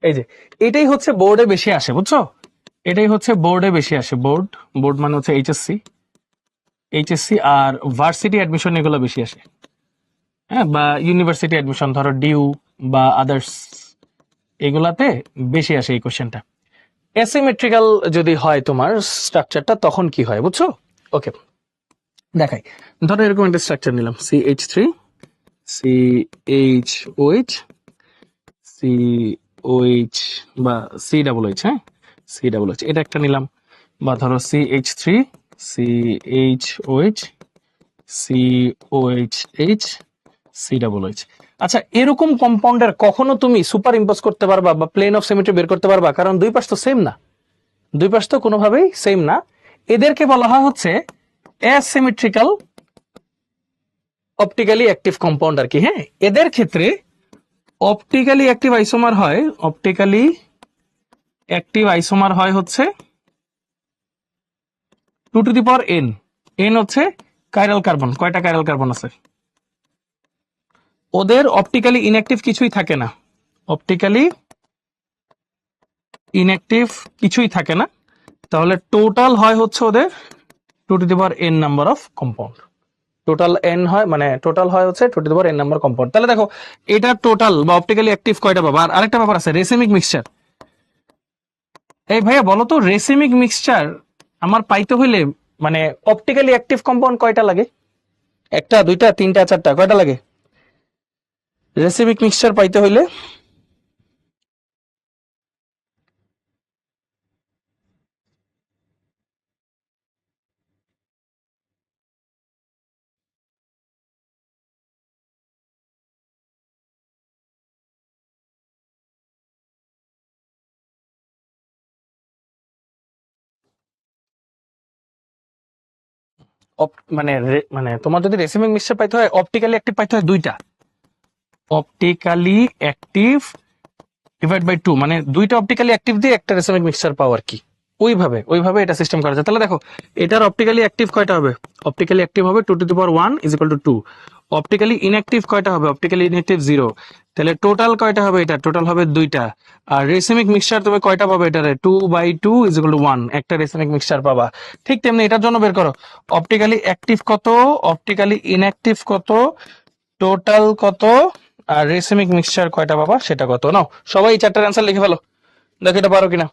এই যে এটাই হচ্ছে বোর্ডে বেশি আসে, বুঝছো? এটাই হচ্ছে বোর্ডে বেশি আসে, বোর্ড, বোর্ড মানে হচ্ছে এইচএসসি, এইচএসসি আর ভার্সিটি অ্যাডমিশন এগুলো বেশি আসে। হ্যাঁ, বা ইউনিভার্সিটি অ্যাডমিশন, ধরো ডিউ বা আদার্স, এগুলাতে বেশি আসে এই কোশ্চেনটা। অ্যাসিমেট্রিক্যাল যদি হয় তোমার স্ট্রাকচারটা, তখন কি হয় বুঝছো? ওকে, দেখাই। ধরো এরকম একটা স্ট্রাকচার নিলাম, CH3, CHOH, COH বা COH, হ্যাঁ, COH, এটা একটা নিলাম। বা ধরো CH3, CHOH, COHH, COH। আচ্ছা, এরকম কম্পাউন্ডের কখনো তুমি সুপার ইম্পোজ করতে পারবা বা প্লেন অফ সিমেট্রি বের করতে পারবা? কারণ দুই পাশ তো সেম না, দুই পাশ তো কোনোভাবেই সেম না। এদেরকে বলা হয় হচ্ছে অ্যাসিমেট্রিক্যাল অপটিক্যালি অ্যাক্টিভ কম্পাউন্ড আর কি। হ্যাঁ, এদের ক্ষেত্রে অপটিক্যালি অ্যাক্টিভ আইসোমার হয়, অপটিক্যালি অ্যাক্টিভ আইসোমার হয় হচ্ছে 2 to the power n। n হচ্ছে কাইরাল কার্বন, কয়টা কাইরাল কার্বন আছে। ওদের অপটিক্যালি ইনঅ্যাক্টিভ কিছুই থাকে না, অপটিক্যালি ইনঅ্যাক্টিভ কিছুই থাকে না। তাহলে টোটাল হয় হচ্ছে ওদের 2 to the power n number of compound. Total N হয়, মানে টোটাল হয় হচ্ছে 2 to the power n number compound. তাহলে দেখো এটা টোটাল বা অপটিক্যালি অ্যাক্টিভ কয়টা পাবা। আর আরেকটা ব্যাপার আছে, রেসিমিক মিক্সচার। এই ভাইয়া বলো তো, রেসিমিক মিক্সচার আমার পাইতে হইলে মানে অপটিক্যালি অ্যাক্টিভ কম্পাউন্ড কয়টা লাগে? একটা, দুইটা, তিনটা, চারটা, কয়টা লাগে রেসিমিক মিক্সচার পাইতে হইলে? মানে মানে তোমার যদি রেসিমিক মিক্সচার পাইতে হয়, অপটিক্যালি অ্যাক্টিভ পাইতে হয় দুইটা। অপটিক্যালি অ্যাক্টিভ ডিভাইড বাই 2, মানে দুইটা অপটিক্যালি অ্যাক্টিভ দিয়ে একটা রেসিমিক মিক্সচার পাও আর কি। ওইভাবে ওইভাবে এটা সিস্টেম করা যায়। তাহলে দেখো এটার অপটিক্যালি অ্যাক্টিভ কয়টা হবে? অপটিক্যালি অ্যাক্টিভ হবে 2 to the power 1 = 2। Optically inactive কয়টা হবে? Optically inactive 0। তাহলে টোটাল কয়টা হবে? এটা টোটাল হবে দুইটা। আর রেসিমিক মিক্সচার তুমি কয়টা পাবে? এটারে 2/2 = 1, একটা রেসিমিক মিক্সচার পাবা। ঠিক তেমনি এটার জন্য বের করো, অপটিক্যালি অ্যাক্টিভ কত, অপটিক্যালি ইনঅ্যাক্টিভ কত, টোটাল কত, আর রেসিমিক মিক্সচার কয়টা পাবা সেটা কত। নাও সবাই এই চারটার অ্যান্সার লিখে ফেলো, দেখো এটা পারো কিনা।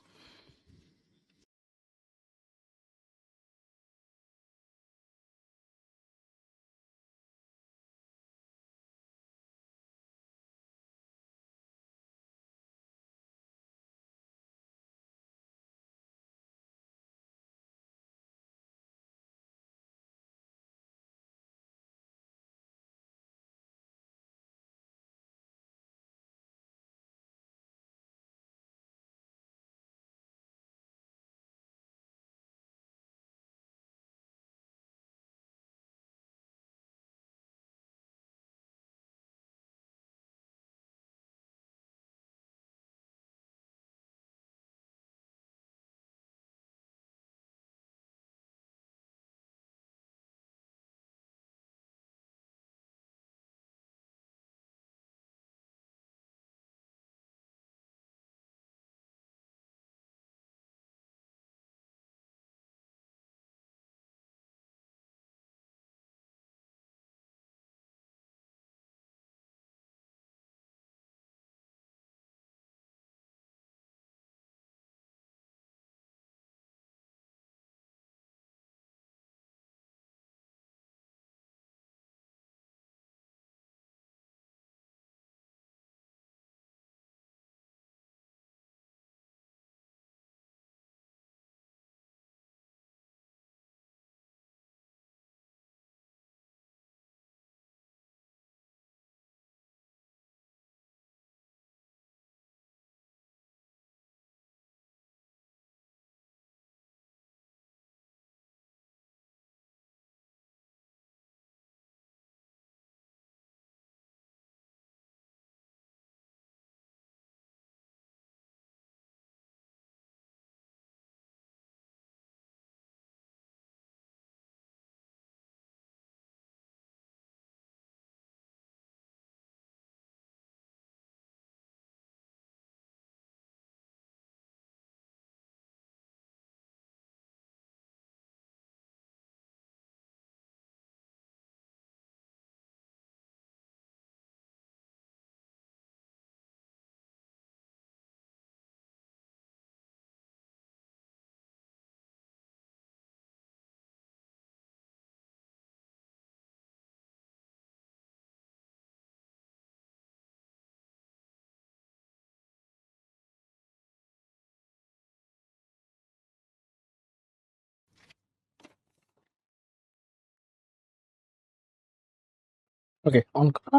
ওকে, অন করা।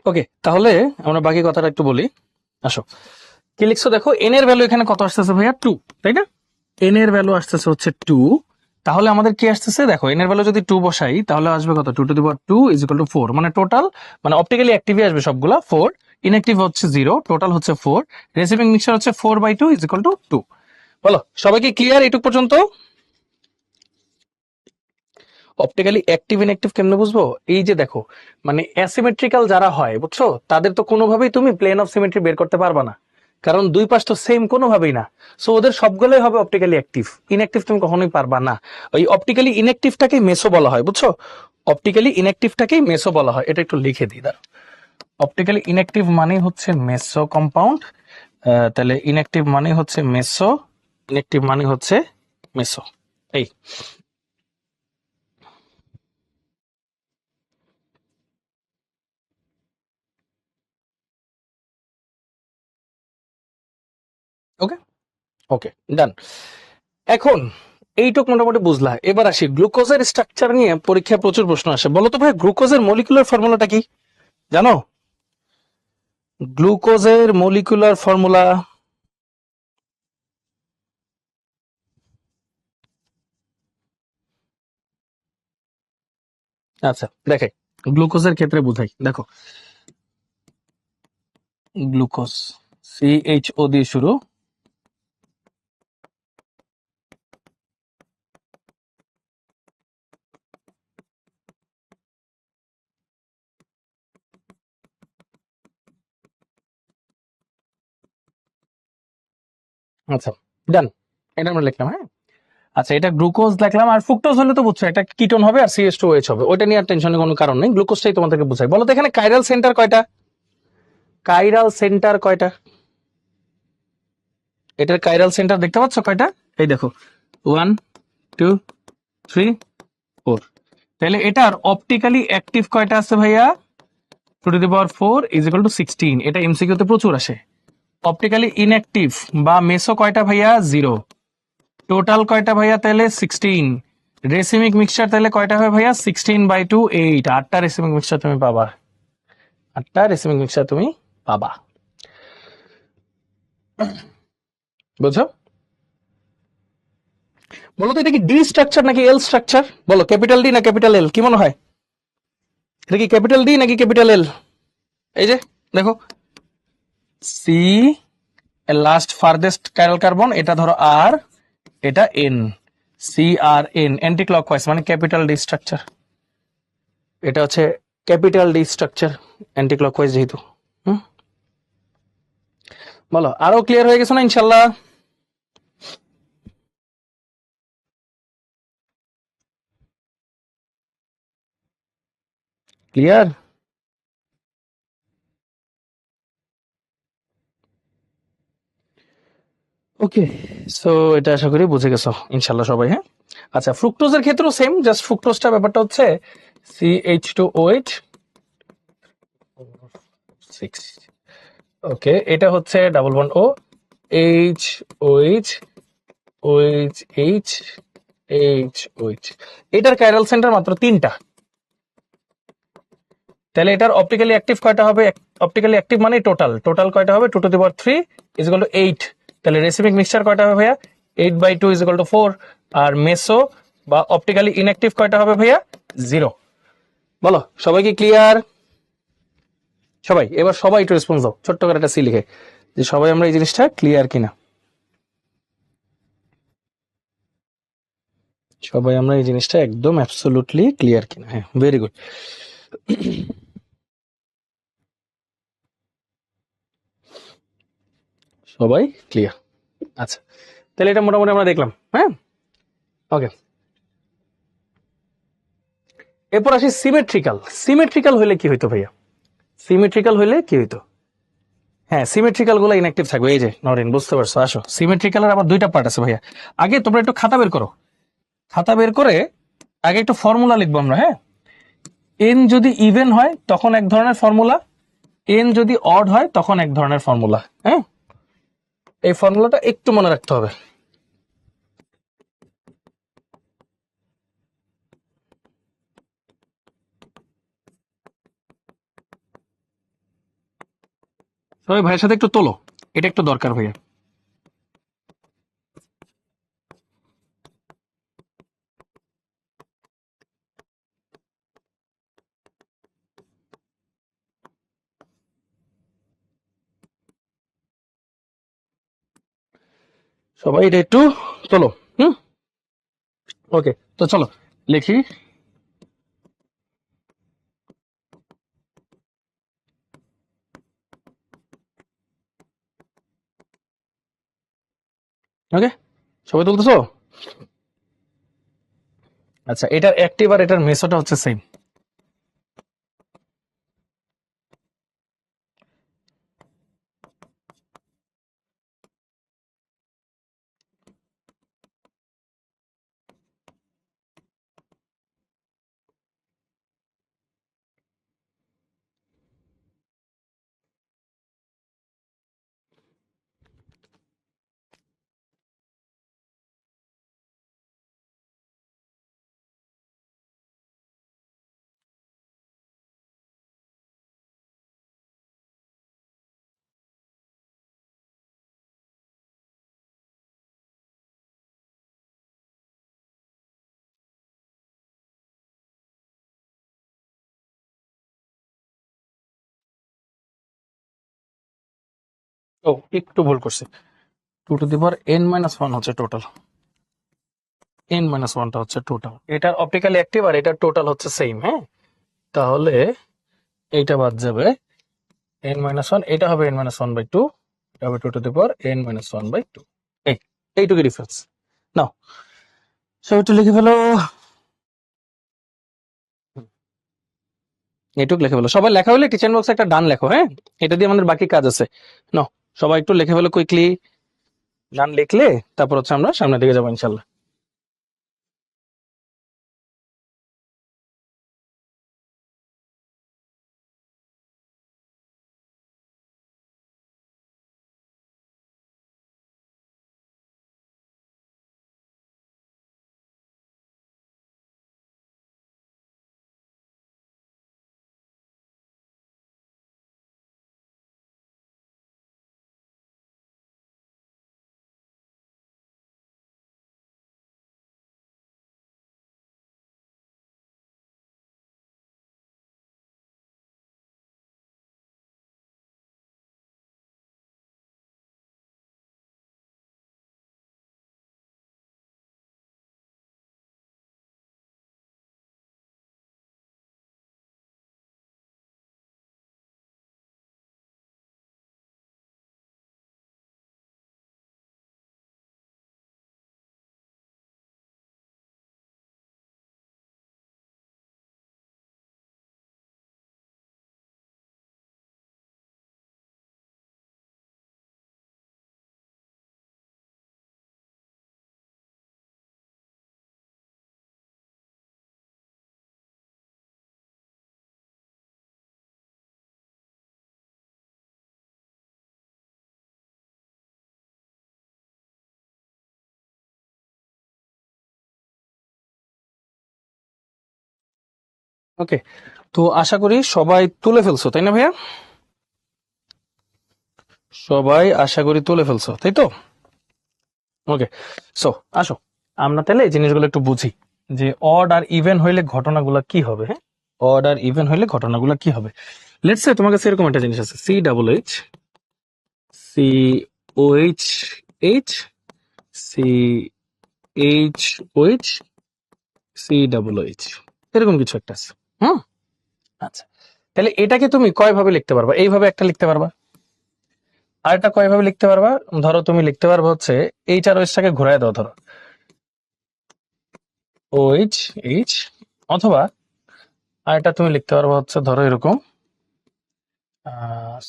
ওকে, তাহলে আমরা বাকি কথাটা একটু বলি। আসো, কি লিখছো দেখো, এন এর ভ্যালু এখানে কত আসতেছে ভাইয়া? 2, তাই না? এন এর ভ্যালু আসতেছে হচ্ছে 2। তাহলে আমাদের কি আসতেছে দেখো, এন এর ভ্যালু যদি 2 বসাই তাহলে আসবে কত? 2 two the power 2 is equal two 4। মানে টোটাল, মানে অপটিক্যালি অ্যাক্টিভই আসবে সবগুলা 4, ইনঅ্যাক্টিভ হচ্ছে 0, টোটাল হচ্ছে 4, রেসিভিং মিক্সচার হচ্ছে 4/2 ইজ ইকুয়াল টু 2। বলো সবাই কি ক্লিয়ার এইটুক পর্যন্ত? অপটিক্যালি অ্যাক্টিভ ইনঅ্যাক্টিভ কেমনে বুঝবো? এই যে দেখো, মানে অ্যাসিমেট্রিক্যাল যারা হয় বুঝছো, তাদের তো কোনোভাবেই তুমি প্লেন অফ সিমেট্রি বের করতে পারবা না, কারণ দুই পাশ তো সেম কোনোভাবেই না। সো ওদের সবগুলোই হবে অপটিক্যালি অ্যাক্টিভ, ইনঅ্যাক্টিভ তুমি কখনোই পারবা না। ওই অপটিক্যালি ইনঅ্যাক্টিভটাকেই মেসো বলা হয়, বুঝছো? অপটিক্যালি ইনঅ্যাক্টিভটাকেই মেসো বলা হয়। এটা একটু লিখে দিই দাঁড়াও। অপটিক্যালি ইনঅ্যাক্টিভ মানে হচ্ছে মেসো কম্পাউন্ড। তাহলে ইনঅ্যাক্টিভ মানে হচ্ছে মেসো, ইনঅ্যাক্টিভ মানে হচ্ছে মেসো। এই ওকে, ওকে, ডান। এখন এইটুক মোটামুটি বুঝলা, এবার আসি গ্লুকোজের স্ট্রাকচার নিয়ে পরীক্ষায় প্রচুর প্রশ্ন আসে। বলো তো ভাই, গ্লুকোজের মলিকুলার ফর্মুলাটা কি জানো? গ্লুকোজের মলিকুলার ফর্মুলা, আচ্ছা দেখাই, গ্লুকোজের ক্ষেত্রে বুঝাই। দেখো, গ্লুকোজ CHO দিয়ে শুরু। আচ্ছা, ডান, এটা আমরা লিখলাম। হ্যাঁ, আচ্ছা, এটা গ্লুকোজ লিখলাম। আর ফ্রুক্টোজ হলে তো বুঝছো এটা কিটোন হবে আর CH2OH হবে, ওইটা নিয়ে আর টেনশনের কোনো কারণ নেই। গ্লুকোজটাই তোমাদেরকে বুঝাই। বলো তো এখানে কাইরাল সেন্টার কয়টা? কাইরাল সেন্টার কয়টা? এটার কাইরাল সেন্টার দেখতে পাচ্ছ কয়টা? এই দেখো, 1, 2, 3, 4। তাহলে এটার অপটিক্যালি অ্যাক্টিভ কয়টা আছে ভাইয়া? 2 to the power 4 is equal two 16। এটা এমসিকিউ তে প্রচুর আসে। অপটিক্যালি ইনঅ্যাক্টিভ বা মেসো কয়টা ভাইয়া? 0। টোটাল কয়টা ভাইয়া? তাহলে 16। রেসিমিক মিক্সচার তাহলে কয়টা হবে ভাইয়া? 16/2, 8। 8টা রেসিমিক মিক্সচার তুমি পাবা, 8টা রেসিমিক মিক্সচার তুমি পাবা। বুঝছো? বলো তো এটা কি ডি স্ট্রাকচার নাকি এল স্ট্রাকচার? বলো, ক্যাপিটাল ডি না ক্যাপিটাল এল, কি মনে হয়? এটা কি ক্যাপিটাল ডি নাকি ক্যাপিটাল এল? এই যে দেখো, সি এর লাস্ট ফার্দেস্ট কাইরাল কার্বন, এটা ধরো আর, এটা এন, CRN, অ্যান্টি ক্লকওয়াইজ মানে ক্যাপিটাল ডি স্ট্রাকচার। এটা হচ্ছে capital D structure, anti clockwise যেহেতু। হুম, বলো আরো ক্লিয়ার হয়ে গেছে না ইনশাল্লাহ? ক্লিয়ার? ওকে, সো এটা আশা করি বুঝে গেছো ইনশাল্লাহ সবাই। হ্যাঁ, আচ্ছা, ফ্রুক্টোজের ক্ষেত্রেও সেম, জাস্ট ফ্রুক্টোজটা ব্যাপারটা হচ্ছে CH2OH 6। ওকে, এটা হচ্ছে ডাবল বন্ড ও, HOH, এটার কাইরাল সেন্টার মাত্র 3টা। তাহলে এটার অপটিক্যালি অ্যাক্টিভ কয়টা হবে? অপটিক্যালি অ্যাক্টিভ মানে টোটাল, টোটাল কয়টা হবে? 2 to the power 3 is equal two 8। তাহলে রেসিমিক মিক্সচার কয়টা হবে ভাইয়া? 8/2 ইজ ইকুয়াল টু 4। আর মেসো বা অপটিক্যালি ইনঅ্যাক্টিভ কয়টা হবে ভাইয়া? 0। বলো সবাই কি ক্লিয়ার? সবাই এবার সবাই একটু রেসপন্স দাও ছোট্ট করে একটা সি লিখে, যে সবাই আমরা এই জিনিসটা ক্লিয়ার কিনা। সবাই আমরা এই জিনিসটা একদম অ্যাবসলিউটলি ক্লিয়ার কিনা? হ্যাঁ, ভেরি গুড। সবাই ক্লিয়ার? আচ্ছা, তাহলে এটা মোটামুটি আমরা দেখলাম। হ্যাঁ, ওকে, এরপর আসি সিমেট্রিক্যাল। সিমেট্রিক্যাল হইলে কি হইতো ভাইয়া? সিমেট্রিক্যাল হইলে কি হইতো? হ্যাঁ, সিমেট্রিক্যাল গুলো ইনঅ্যাক্টিভ থাকবে। এই যে নরিন, বুঝতে পারছো? আসো, সিমেট্রিক্যালের আবার 2টা পার্ট আছে ভাইয়া। আগে তোমরা একটু খাতা বের করো, খাতা বের করে আগে একটু ফর্মুলা লিখবো আমরা। হ্যাঁ, এন যদি ইভেন হয় তখন এক ধরনের ফর্মুলা, এন যদি অড হয় তখন এক ধরনের ফর্মুলা। হ্যাঁ, এই ফর্মুলাটা একটু মনে রাখতে হবে। সবাই ভাইয়ের সাথে একটু তোলো, এটা একটু দরকার ভাইয়া। সবাই এটা একটু তোলো। হুম, ওকে, তো চলো লিখি। ওকে, সবাই তুলতেছো? আচ্ছা, এটার অ্যাক্টিভ আর এটার মেসোটা হচ্ছে সেম। ও, একটু ভুল করছি, 2 to the power n-1 হচ্ছে টোটাল, n-1টা হচ্ছে টোটাল। এটার অপটিক্যালি অ্যাক্টিভ আর এটার টোটাল হচ্ছে সেম। হ্যাঁ, তাহলে এইটা বাদ যাবে, n-1, এটা হবে n-1/2, এটা হবে 2 to the power n-1/2। এই এইটুকু ডিফারেন্স। নাও সব একটু লিখে ফেলো, এইটুকু লিখে ফেলো। সবাই লেখা হলে টিচার বক্সে একটা ডান লেখো। হ্যাঁ, এটা দিয়ে আমাদের বাকি কাজ আছে। নাও সবাই একটু লিখে ফেলো কুইকলি, ডান লিখলে তারপর হচ্ছে আমরা সামনের দিকে যাবো ইনশাল্লাহ। ওকে, তো আশা করি সবাই তুলে ফেলছো, তাই না ভাইয়া? সবাই আশা করি তুলে ফেলছো, তাই তো? ওকে, সো আসো আমরা তাহলে এই জিনিসগুলো একটু বুঝি, যে অড আর ইভেন হইলে ঘটনাগুলো কি হবে। হ্যাঁ, অড আর ইভেন হইলে ঘটনাগুলো কি হবে। লেটস সে তোমার কাছে এরকম একটা জিনিস আছে, CHH, COH, এরকম কিছু একটা আছে। হুম, আচ্ছা, তাহলে এটাকে তুমি কয় ভাবে লিখতে পারবা? এইভাবে একটা লিখতে পারবা, আর এটা কয় ভাবে লিখতে পারবা? ধরো তুমি লিখতে পারবা হচ্ছে এইচ আর ওইচটাকে ঘুরায় দাও, ধরো OH, অথবা আর এটা তুমি লিখতে পারবা হচ্ছে ধরো এরকম,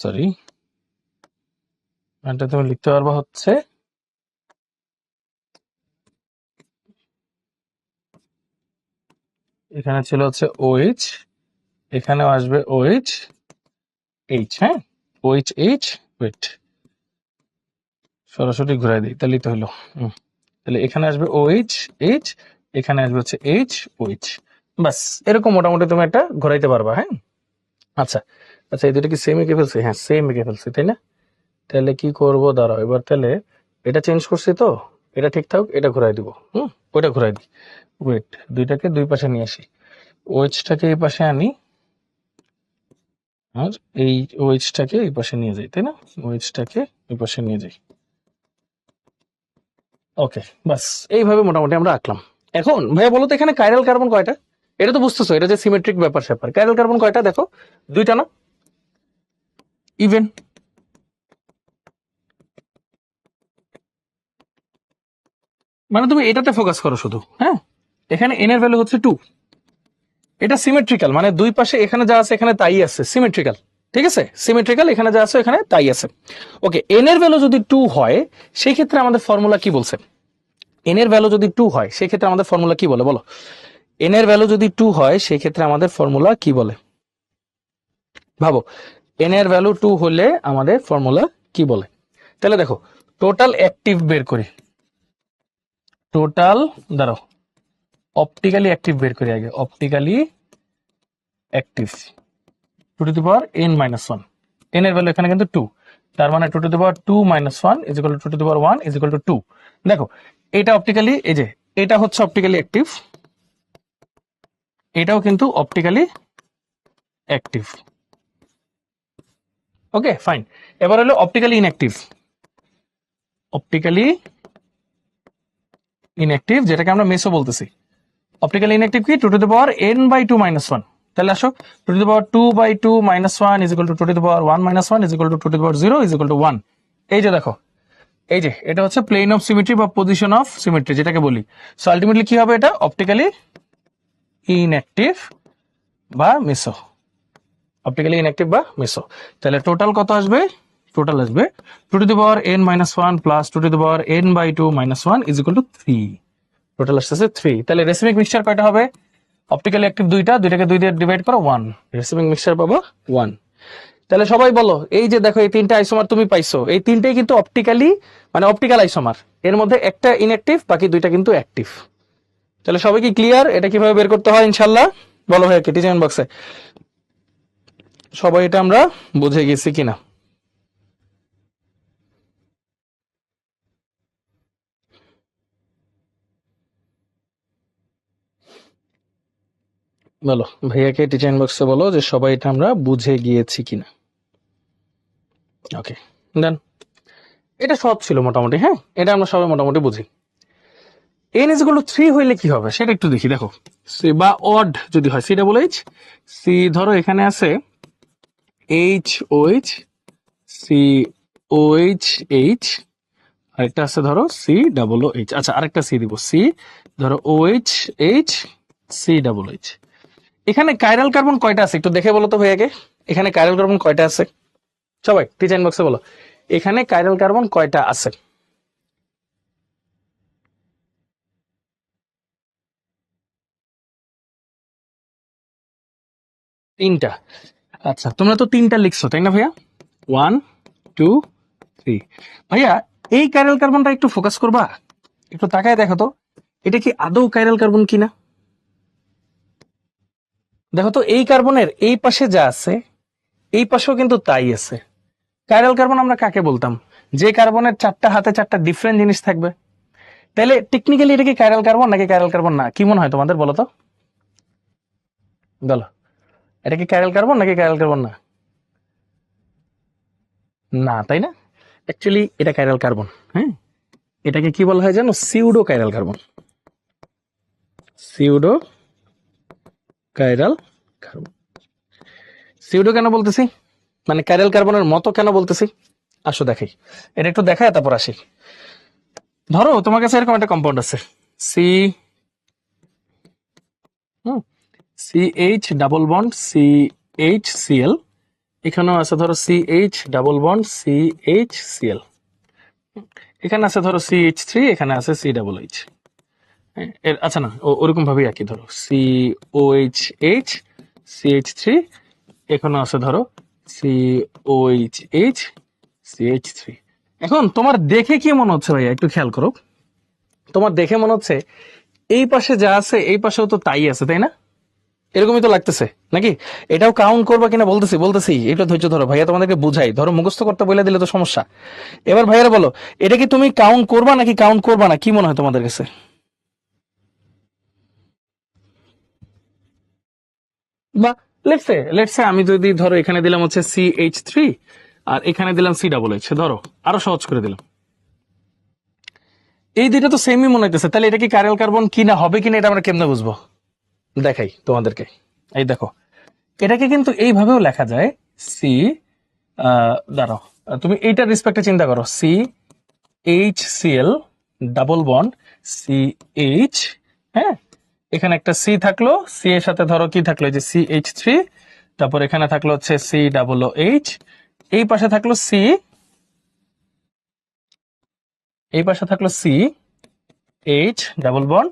সরি, এটা তুমি লিখতে পারবা হচ্ছে এখানে ছিল হচ্ছে OH, এখানেও আসবে OH, হ্যাঁ, OH, ওয়েট, সরাসরি ঘুরাই দিই তাহলেই তো হলো। তাহলে এখানে আসবে OH, এখানে আসবে হচ্ছে OH, বাস এরকম মোটামুটি তুমি একটা ঘোরাইতে পারবা। হ্যাঁ, আচ্ছা আচ্ছা, এই দুটো কি সেম এঁকে ফেলছি? হ্যাঁ, সেম এঁকে ফেলছি, তাই না? তাহলে কি করব, দাঁড়াও এবার, তাহলে এটা চেঞ্জ করছি তো, এটা ঠিক থাক, এটা ঘুরাই দিব, ওইটা ঘুরাই দিই। ওয়েট, দুইটাকে দুই পাশে নিয়ে আসি, ওয়েজটাকে এই পাশে আনি, আর এই ওয়েজটাকে এই পাশে নিয়ে যাই, তাই না? ওয়েজটাকে এই পাশে নিয়ে যাই। ওকে, বাস এইভাবে মোটামুটি আমরা আঁকলাম। এখন ভাইয়া বলো তো এখানে কাইরাল কার্বন কয়টা? এটা তো বুঝতেছো, এটা যে সিমেট্রিক ব্যাপার স্যাপার। কাইরাল কার্বন কয়টা দেখো? দুইটা না? ইভেন মানে তুমি এটাতে ফোকাস করো শুধু, হ্যাঁ? এখানে এন এর ভ্যালু হচ্ছে 2। এটা সিমেট্রিক্যাল, মানে দুই পাশে এখানে যা আছে এখানে তাই আছে, সিমেট্রিক্যাল। ঠিক আছে, সিমেট্রিক্যাল, এখানে যা আছে এখানে তাই আছে। ওকে, এন এর ভ্যালু যদি 2 হয় সেই ক্ষেত্রে আমাদের ফর্মুলা কি বলছে? এন এর ভ্যালু যদি 2 হয় সেই ক্ষেত্রে আমাদের ফর্মুলা কি বলে বলো? এন এর ভ্যালু যদি 2 হয় সেই ক্ষেত্রে আমাদের ফর্মুলা কি বলে? ভাবো, এন এর ভ্যালু 2 হলে আমাদের ফর্মুলা কি বলে? তাহলে দেখো, টোটাল অ্যাক্টিভ বের করি, টোটাল, দাঁড়াও, অপটিক্যালি অ্যাক্টিভ বের করি আগে, optically active two two the power n minus one. N এর ভ্যালু এখানে কিন্তু 2, তার মানে two two the power 2 minus one is equal to two the power 1 is equal to 2। দেখো, এটা অপটিক্যালি, এই যে এটা হচ্ছে অপটিক্যালি অ্যাক্টিভ, এটাও কিন্তু অপটিক্যালি অ্যাক্টিভ। ওকে ফাইন, এবার হলো অপটিক্যালি ইনঅ্যাক্টিভ। অপটিক্যালি ইনঅ্যাক্টিভ, যেটাকে আমরা মেসো বলতেছি। অপটিক্যালি ইনঅ্যাক্টিভ কি? Two two the power n by 2 minus one. তাহলে আসো, two two the power 2 by 2 minus one is equal to two two the power 1 minus one is equal to two two the power 0 is equal to 1। এই যে দেখো, এই যে এটা হচ্ছে plane of symmetry বা পজিশন অফ সিমেট্রি যেটাকে বলি। সো আলটিমেটলি কি হবে? এটা অপটিক্যালি ইনঅ্যাক্টিভ বা মেসো, অপটিক্যালি ইনঅ্যাক্টিভ বা মেসো। তাহলে টোটাল কত আসবে? টোটাল আসবে two two the power n minus one plus two two the power n by 2 minus one is equal to 3। Total আসতেছে 3। তাহলে রেসিমিক মিক্সচার কয়টা হবে? অপটিক্যালি অ্যাক্টিভ দুইটা, দুইটাকে 2 দিয়ে ডিভাইড করো 1, রেসিমিক মিক্সচার পাবো 1। তাহলে সবাই বলো, এই যে দেখো এই তিনটা আইসোমার তুমি পাইছো, এই তিনটেই কিন্তু অপটিক্যালি, মানে অপটিক্যাল আইসোমার। এর মধ্যে একটা ইনঅ্যাক্টিভ, বাকি দুইটা কিন্তু অ্যাক্টিভ। তাহলে সবাই কি ক্লিয়ার এটা কিভাবে বের করতে হয় ইনশাল্লাহ? বলো ভাই কেটি জামেন্ট বক্সে, সবাই এটা আমরা বুঝে গেছি কিনা? বলো ভাইয়াকে টিচার বক্সে বলো যে সবাই এটা আমরা বুঝে গিয়েছি কিনা। ওকে দেন, এটা সব ছিল মোটামুটি, হ্যাঁ এটা আমরা সবাই মোটামুটি বুঝি। এন ইজ ইকুয়াল টু 3 হইলে কি হবে সেটা একটু দেখি। দেখো, সি বা অড যদি হয়, সি ডাবল এইচ, সি ধরো এখানে আছে H O H, C O H H, আরেকটা আছে ধরো সি ডাবল ও এইচ। আচ্ছা আরেকটা সি দিব, সি ধরো O H H, C double H. এখানে কাইরাল কার্বন কয়টা আছে একটু দেখে বলো তো ভাইয়াকে, এখানে কাইরাল কার্বন কয়টা আছে? সবাই টিচার বক্সে বলো, এখানে কাইরাল কার্বন কয়টা আছে? তিনটা। আচ্ছা তোমরা তো তিনটা লিখছো তাই না ভাইয়া? 1 2 3। ভাইয়া এই কাইরাল কার্বনটা একটু ফোকাস করবা, একটু তাকায় দেখো তো এটা কি আদৌ কাইরাল কার্বন কিনা। দেখো তো এই কার্বনের এই পাশে যা আছে এই পাশেও কিন্তু তাই আছে। কাইরাল কার্বন আমরা কাকে বলতাম? যে কার্বনের চারটা হাতে চারটা ডিফারেন্ট জিনিস থাকবে। তাহলে টেকনিক্যালি এটা কি কাইরাল কার্বন নাকি কাইরাল কার্বন না? কি মনে হয় তোমাদের বলো তো? বলো, এটা কি কাইরাল কার্বন নাকি কাইরাল কার্বন না? না তাই না? অ্যাকচুয়ালি এটা কাইরাল কার্বন। হ্যাঁ, এটাকে কি বলা হয় জানো? Pseudo chiral carbon. Pseudo chiral carbon. Pseudo কেন বলতেছি, মানে কাইরাল কার্বনের মতো কেন বলতেছি? আসো দেখাই, এটা একটু দেখায় তারপর আসি। ধরো তোমার কাছে এরকম একটা কম্পাউন্ড আছে, C C H double bond C H CL, এখানেও আছে ধরো C H double bond C H CL, এখানে আছে ধরো সি এইচ থ্রি, এখানে আছে সি ডাবল এইচ। এর আচ্ছা না, ওরকম ভাবেই একই, ধরো C O H H C H three, এখানে আছে ধরো C O H H C H three. এখন তোমার দেখে কি মনে হচ্ছে ভাইয়া একটু খেয়াল করো, তোমার দেখে মনে হচ্ছে এই পাশে যা আছে এই পাশেও তো তাই আছে তাই না? এরকমই তো লাগতেছে নাকি? এটাও কাউন্ট করবা কিনা বলতেছি বলতেছি, এটা ধৈর্য ধরো ভাইয়া, তোমাদেরকে বুঝাই, ধরো মুখস্থ করতে বলে দিলে তো সমস্যা। এবার ভাইয়ারা বলো, এটা কি তুমি কাউন্ট করবা নাকি কাউন্ট করবা না, কি মনে হয় তোমাদের কাছে? বা লেটসে আমি যদি ধরো এখানে দিলাম হচ্ছে CH3 আর এখানে দিলাম C H, ধরো আরো সহজ করে দিলাম, এই দুইটা তো সেমই মনে হইতেছে, তাহলে এটা কি কার্বন কার্বন কিনা হবে কিনা এটা আমরা কেমনে বুঝবো? দেখাই তোমাদেরকে। এই দেখো, এটাকে কিন্তু এইভাবেও লেখা যায়, সি, দাঁড়াও, তুমি এইটার রেসপেক্টে চিন্তা করো, CHCl ডাবল বন্ড CH, হ্যাঁ, এখানে একটা সি থাকলো, সি এর সাথে ধরো কি থাকলো, এই যে CH3, তারপর এখানে থাকলো হচ্ছে COOH, এই পাশে থাকলো সি, এই পাশে থাকলো CH ডাবল বন্ড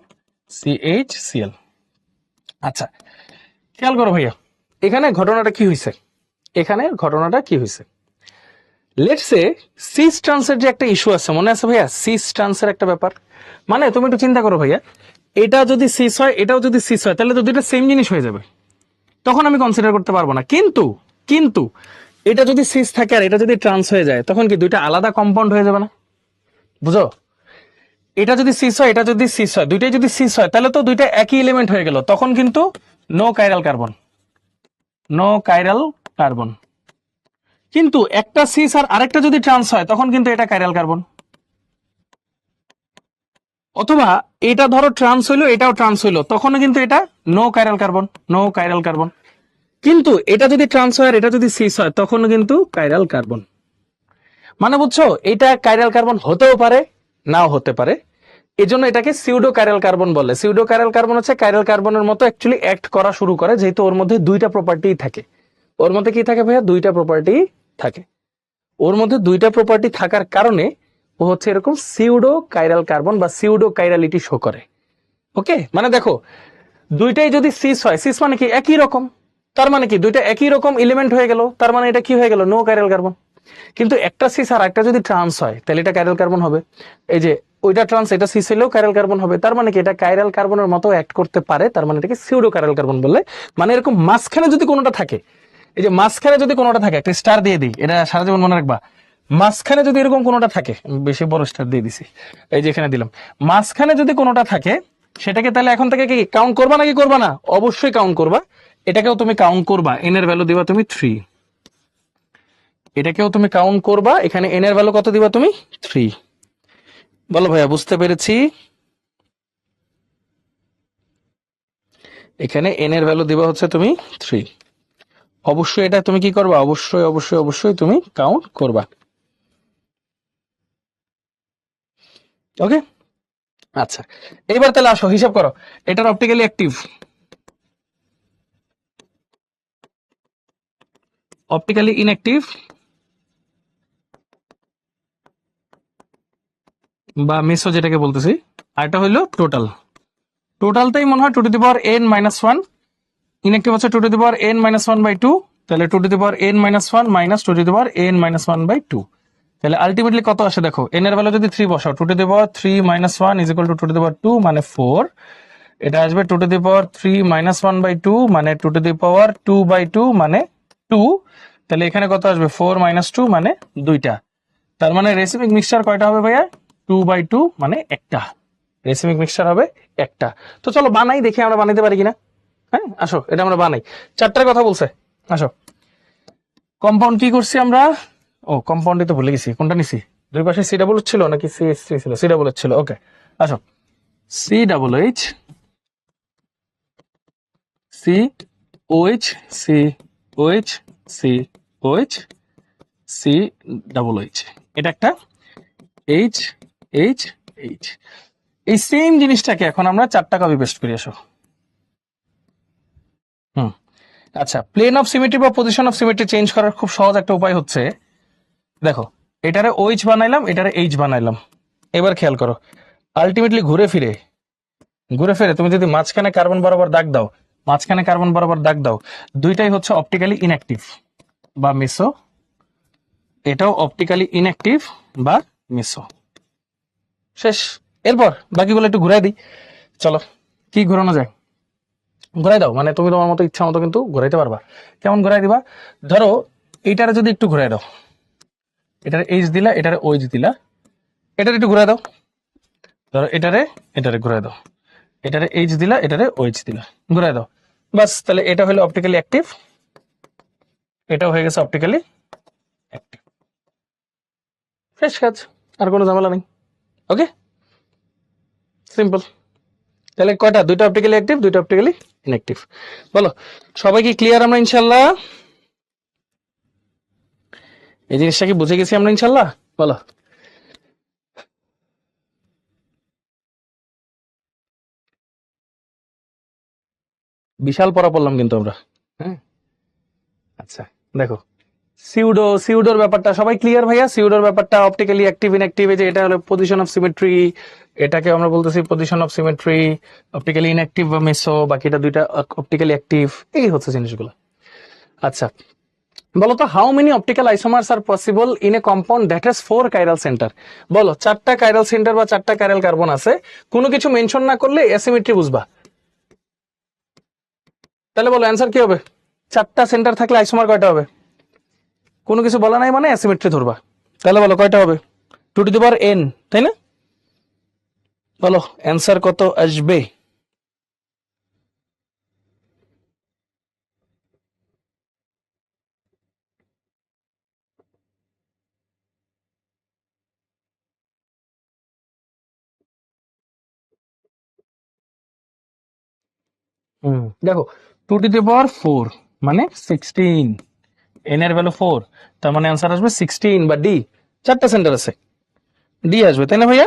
CHCl। আচ্ছা, খেয়াল করো ভাইয়া, এখানে ঘটনাটা কি হয়েছে, এখানে ঘটনাটা কি হয়েছে, লেটস সে সিস ট্রান্সের যে একটা ইস্যু আছে, মনে আছে ভাইয়া, সিস ট্রান্সের একটা ব্যাপার, মানে তুমি একটু চিন্তা করো ভাইয়া, এটা যদি সিস হয় এটাও যদি সিস হয় তাহলে তো দুইটা সেম জিনিস হয়ে যাবে, তখন আমি কনসিডার করতে পারবো না। কিন্তু কিন্তু এটা যদি সিস থাকে আর এটা যদি ট্রান্স হয়ে যায়, তখন কি দুইটা আলাদা কম্পাউন্ড হয়ে যাবে না? বুঝো, এটা যদি সিস হয় এটা যদি সিস হয়, দুইটাই যদি সিস হয় তাহলে তো দুইটা একই এলিমেন্ট হয়ে গেল, তখন কিন্তু no chiral carbon, no chiral carbon. কিন্তু একটা সিস আর আরেকটা যদি ট্রান্স হয় তখন কিন্তু এটা কাইরাল কার্বন। অথবা এটা ধরো ট্রান্স হইলো এটাও ট্রান্স হইলো, তখনও কিন্তু এটা no chiral carbon, no chiral carbon. কিন্তু এটা যদি ট্রান্স হয় আর এটা যদি সিস হয় তখনও কিন্তু কাইরাল কার্বন। মানে বুঝছো, এটা কাইরাল কার্বন হতেও পারে নাও হতে পারে, এজন্য এটাকে সিউডো কাইরাল কার্বন বলে। সিউডো কাইরাল কার্বন হচ্ছে কাইরাল কার্বনের মতো অ্যাকচুয়ালি অ্যাক্ট করা শুরু করে, যেহেতু ওর মধ্যে দুইটা প্রপার্টি থাকে। ওর মধ্যে কি থাকে ভাইয়া? দুইটা প্রপার্টি থাকে। ওর মধ্যে দুইটা প্রপার্টি থাকার কারণে ও হচ্ছে এরকম সিউডো কাইরাল কার্বন বা সিউডো কাইরালিটি শো করে। ওকে, মানে দেখো, দুইটাই যদি সিস হয়, সিস মানে কি একই রকম, তার মানে কি দুইটা একই রকম এলিমেন্ট হয়ে গেল, তার মানে এটা কি হয়ে গেল? No chiral carbon. কিন্তু একটা সিস আর একটা যদি ট্রান্স হয় তাহলে এটা কাইরাল কার্বন হবে। এই যে ওইটা ট্রান্স এটা সিস হলেও কাইরাল কার্বন হবে, তার মানে কি এটা কাইরাল কার্বনের মতো অ্যাক্ট করতে পারে, তার মানে এটাকে সিউডো কাইরাল কার্বন বলে। মানে এরকম মাঝখানে যদি কোনোটা থাকে, এই যে মাঝখানে যদি কোনোটা থাকে, একটা স্টার দিয়ে দিই, এটা সারা জীবন মনে রাখবা, মাঝখানে যদি এরকম কোনোটা থাকে, বেশি বড় স্টার দিয়ে দিছি, এই যে এখানে দিলাম, মাঝখানে যদি কোনোটা থাকে সেটাকে তাহলে এখন থেকে কি কাউন্ট করবা নাকি করবা না? অবশ্যই কাউন্ট করবা। এটাকেও তুমি কাউন্ট করবা, এন এর ভ্যালু দিবা তুমি 3, এটাকেও তুমি কাউন্ট করবা, এখানে এন এর ভ্যালু কত দিবা তুমি? 3। বলো ভাইয়া, বুঝতে পেরেছি? এখানে এন এর ভ্যালু দিবা হচ্ছে তুমি 3। অবশ্যই এটা তুমি কি করবা? অবশ্যই অবশ্যই অবশ্যই তুমি কাউন্ট করবা। ওকে, আচ্ছা, এইবার তাহলে আসো হিসাব করো, এটার অপটিক্যালি অ্যাক্টিভ, অপটিক্যালি ইনঅ্যাক্টিভ বা মেসো যেটাকে বলতেছি, আর এটা হইলো টোটাল। টোটালটাই মনে হয় 2n-1, ইনঅ্যাক্টিভ হচ্ছে 2n-1/2, তাহলে 2n-1 মাইনাস 2n-1/2, তাহলে আলটিমেটলি কত আসে দেখো, n এর ভ্যালু যদি 3 বসাও, 2 3 - 1 ইজ ইকুয়াল টু 2 মানে 4, এটা আসবে 2 3 - 1/2 মানে 2 মানে 2, তাহলে এখানে কত আসবে 4 - 2 মানে 2টা, তার মানে রেসিমিক মিক্সচার কয়টা হবে ভাইয়া? 2/2 মানে একটা, রেসিমিক মিক্সচার হবে একটা। তো চলো বানাই, দেখি আমরা বানাইতে পারি কিনা। হ্যাঁ আসো, এটা আমরা বানাই, চারটার কথা বলছে, আসো। কম্পাউন্ড কি করছি আমরা? ও কম্পাউন্ডে তো ভুলে গেছি, কোনটা নিছি? দুই পাশে COO ছিল নাকি CH3 ছিল? COO ছিল, ওকে। আসো, COOH, COH, COH, COH, COOH, এটা একটা H, H, H। এই সেম জিনিসটাকে এখন আমরা চারটা কপি পেস্ট করে আসো। হুম, আচ্ছা, প্লেন অফ সিমেট্রি বা পজিশন অফ সিমেট্রি চেঞ্জ করার খুব সহজ একটা উপায় হচ্ছে, দেখো, এটারে OH বানাইলাম, এটারে H বানাইলাম, এবার খেয়াল করো, আলটিমেটলি ঘুরে ফিরে তুমি যদি মাঝখানে কার্বন বরাবর দাগ দাও, মাঝখানে কার্বন বরাবর দাগ দাও, দুইটাই হচ্ছে অপটিক্যালি ইনঅ্যাক্টিভ বা মেসো, এটাও অপটিক্যালি ইনঅ্যাক্টিভ বা মেসো। শেষ। এরপর বাকিগুলো একটু ঘুরাই দিই, চলো কি ঘোরানো যায়। ঘুরাই দাও, মানে তুমি তোমার মতো ইচ্ছা মতো কিন্তু ঘুরাইতে পারবা। কেমন ঘুরাই দিবা? ধরো এইটারে যদি একটু ঘুরাই দাও, এটারে এইচ দিলা, এটারে ওইচ দিলা, এটারে একটু ঘুরাই দাও। ধরো এটারে ঘুরাই দাও, এটারে এইচ দিলা, এটারে ওইচ দিলা, ঘুরাই দাও। বাস, তাহলে এটা হলো অপটিক্যালি অ্যাক্টিভ, এটাও হয়ে গেছে অপটিক্যালি অ্যাক্টিভ। ফ্রেশ কাজ, আর কোনো ঝামেলা নেই। ওকে, সিম্পল। তাহলে কয়টা? দুইটা অপটিক্যালি অ্যাক্টিভ, দুইটা অপটিক্যালি ইনঅ্যাক্টিভ। বলো সবাই কি ক্লিয়ার আমরা ইনশাল্লাহ? এই জিনিসটা কি বুঝে গেছি আমরা ইনশাল্লাহ? বলো। বিশাল পড়া পড়লাম কিন্তু আমরা। হ্যাঁ, আচ্ছা দেখো, সিউডোর ব্যাপারটা সবাই ক্লিয়ার ভাইয়া? সিউডোর ব্যাপারটা অপটিক্যালি অ্যাক্টিভ ইনঅ্যাক্টিভ, যে এটা হলো পজিশন অফ সিমেট্রি, এটাকে আমরা বলতেছি position of symmetry, optically inactive বা মেসো, বাকিটা দুইটা অপটিক্যালি অ্যাক্টিভ। এই হচ্ছে জিনিসগুলো। আচ্ছা বলো তো, how many optical isomers are possible in a compound that has 4 chiral centre? বলো, 4টা কাইরাল সেন্টার বা 4টা কাইরাল কার্বন আছে, কোনো কিছু মেনশন না করলে অ্যাসিমেট্রি বুঝবা। তাহলে বলো অ্যান্সার কি হবে? 4টা সেন্টার থাকলে আইসোমার কয়টা হবে? কোনো কিছু বলা নাই মানে অ্যাসিমেট্রি ধরবা। তাহলে বলো কয়টা হবে? 2n, তাই না? বলো অ্যান্সার কত আসবে? দেখো, 2^4 মানে 16, n এর ভ্যালু 4, তার মানে অ্যান্সার আসবে 16 বা ডি। 4টা সেন্টার আছে, ডি আসবে, তাই না ভাইয়া?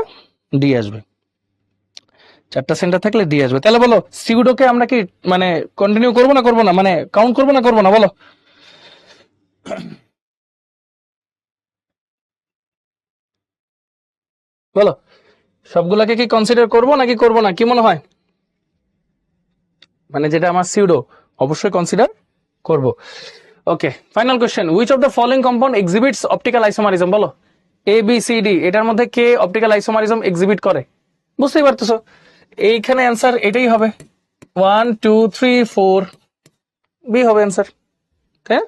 ডি আসবে, 4টা সেন্টার থাকলে ডি আসবে। তাহলে বলো সিউডোকে আমরা কি মানে কন্টিনিউ করবো না করবো না, মানে কাউন্ট করবো না করবো না, বলো। বলো সবগুলাকে কি কনসিডার করবো নাকি করবো না, কি মনে হয়? মানে যেটা আমার সিউডো, অবশ্যই কনসিডার করব। Okay, final question, which of the following compound exhibits optical isomerism? বলো এ বি সি ডি, এটার মধ্যে কে অপটিক্যাল আইসোমারিজম এক্সিবিট করে? বুঝতেই পারতেছো, এইখানে অ্যান্সার এটাই হবে। 1 2 3 4, বি হবে অ্যান্সার। হ্যাঁ,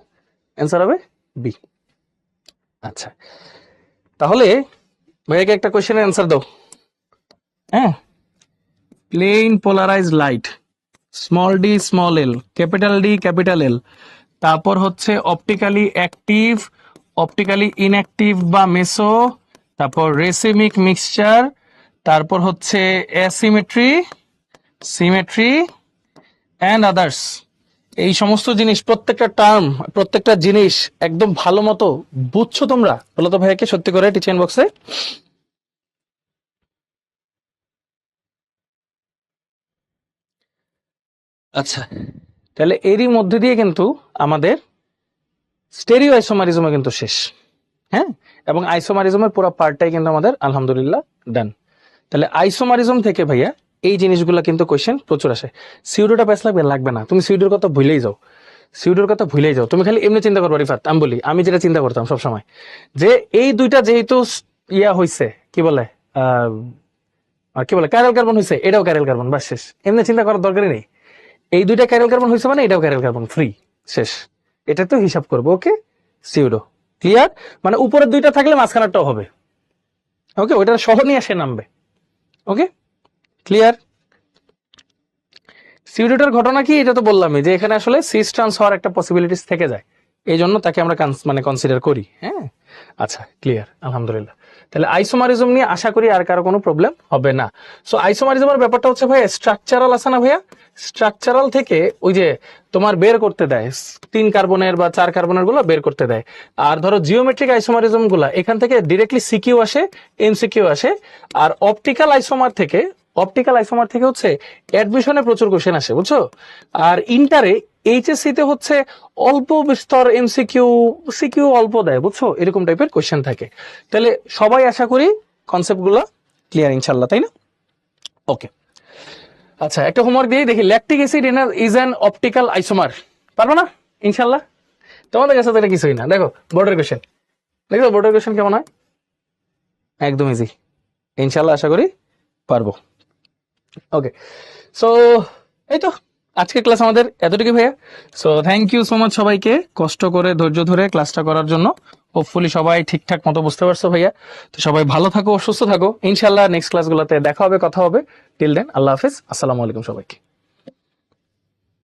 অ্যান্সার হবে বি। আচ্ছা, তাহলে ভাইয়াকে একটা কোশ্চেনের অ্যান্সার দাও। হ্যাঁ, plane polarise light, small D small L, capital D capital L, তারপর হচ্ছে অপটিক্যালি অ্যাক্টিভ, অপটিক্যালি ইনঅ্যাক্টিভ বা মেসো, তারপর রেসিমিক মিক্সচার, তারপর হচ্ছে অ্যাসিমেট্রি, সিমেট্রি অ্যান্ড আদার্স। এই সমস্ত জিনিস, প্রত্যেকটা টার্ম, প্রত্যেকটা জিনিস একদম ভালো মতো বুঝছো তোমরা? বলো তো ভাইয়াকে সত্যি করে টিচার বক্সে। আচ্ছা, তাহলে এরই মধ্যে দিয়ে কিন্তু আমাদের স্টেরিও আইসোমারিজমও কিন্তু শেষ। হ্যাঁ, এবং আইসোমারিজমের পুরো পার্টটাই কিন্তু আমাদের আলহামদুলিল্লাহ ডান। তাহলে আইসোমারিজম থেকে ভাইয়া এই জিনিসগুলো কিন্তু কোশ্চেন প্রচুর আসে। সিউডোটা প্যাস লাগবে লাগবে না, তুমি সিউডোর কথা ভুলেই যাও, সিউডোর কথা ভুলেই যাও। তুমি খালি এমনি চিন্তা করবো রিফাত, আমি বলি আমি যেটা চিন্তা করতাম সবসময়, যে এই দুইটা যেহেতু ইয়া হয়েছে, কি বলে আর কি বলে ক্যারেল কার্বন হয়েছে, এটাও ক্যারেল কার্বন, বাস শেষ। এমনি চিন্তা করার দরকারই নেই, এই দুইটা ক্যারেল কার্বন হয়েছে মানে এটাও ক্যারেল কার্বন, ফ্রি, শেষ। এটা তো হিসাব করবো। ওকে, সিউডো ক্লিয়ার, মানে উপরের দুইটা থাকলে মাঝখানেরটাও হবে। ওকে, ওইটা সহ নিয়ে সে নামবে। ওকে, ক্লিয়ার। সিউডোটার ঘটনা কি, এটা তো বললামই যে এখানে আসলে সিস ট্রান্স হওয়ার একটা পসিবিলিটিস থেকে যায়, এই জন্য তাকে আমরা মানে কনসিডার করি। হ্যাঁ, আচ্ছা ক্লিয়ার আলহামদুলিল্লাহ। তাহলে আইসোমারিজম নিয়ে আশা করি আর কারো কোনো প্রবলেম হবে না। সো আইসোমারিজমের ব্যাপারটা হচ্ছে ভাইয়া স্ট্রাকচারাল আছে না ভাইয়া, স্ট্রাকচারাল থেকে ওই যে তোমার বের করতে দেয় 3 কার্বনের বা 4 কার্বনের গুলো বের করতে দেয়। আর ধরো জিওমেট্রিক আইসোমারিজম গুলা এখান থেকে ডিরেক্টলি সিকিউ আসে, এমসিকিউ আসে। আর অপটিক্যাল আইসোমার থেকে হচ্ছে অ্যাডমিশনে প্রচুর কোশ্চেন আসে, বুঝছো? আর ইন্টারে এইচএসসি তে হচ্ছে অল্প বিস্তর এমসিকিউ, সিকিউ অল্প দেয়, বুঝছো? এরকম টাইপের কোশ্চেন থাকে। তাহলে সবাই আশা করি কনসেপ্ট গুলো ক্লিয়ার ইনশাল্লাহ, তাই না? ওকে, আচ্ছা একটা হোমওয়ার্ক দিয়ে দেখি, lactic acid is an optical isomer, পারবো না ইনশাল্লাহ? তোমাদের কাছে তো এটা কিছুই না। দেখো বোর্ডের কোশ্চেন, দেখো বোর্ডের কোশ্চেন কেমন হয়, একদম ইজি, ইনশাল্লাহ আশা করি পারবো। ওকে, সো এই তো আজকে ক্লাস আমাদের এতটুকু ভাইয়া। So thank you so much সবাইকে কষ্ট করে ধৈর্য ধরে ক্লাসটা করার জন্য। হোপফুলি সবাই ঠিকঠাক মতো বুঝতে পারছো ভাইয়া। তো সবাই ভালো থাকো, সুস্থ থাকো, ইনশাল্লাহ নেক্সট ক্লাসগুলোতে দেখা হবে, কথা হবে। টিল দেন আল্লাহ হাফেজ, আসসালামু আলাইকুম সবাইকে।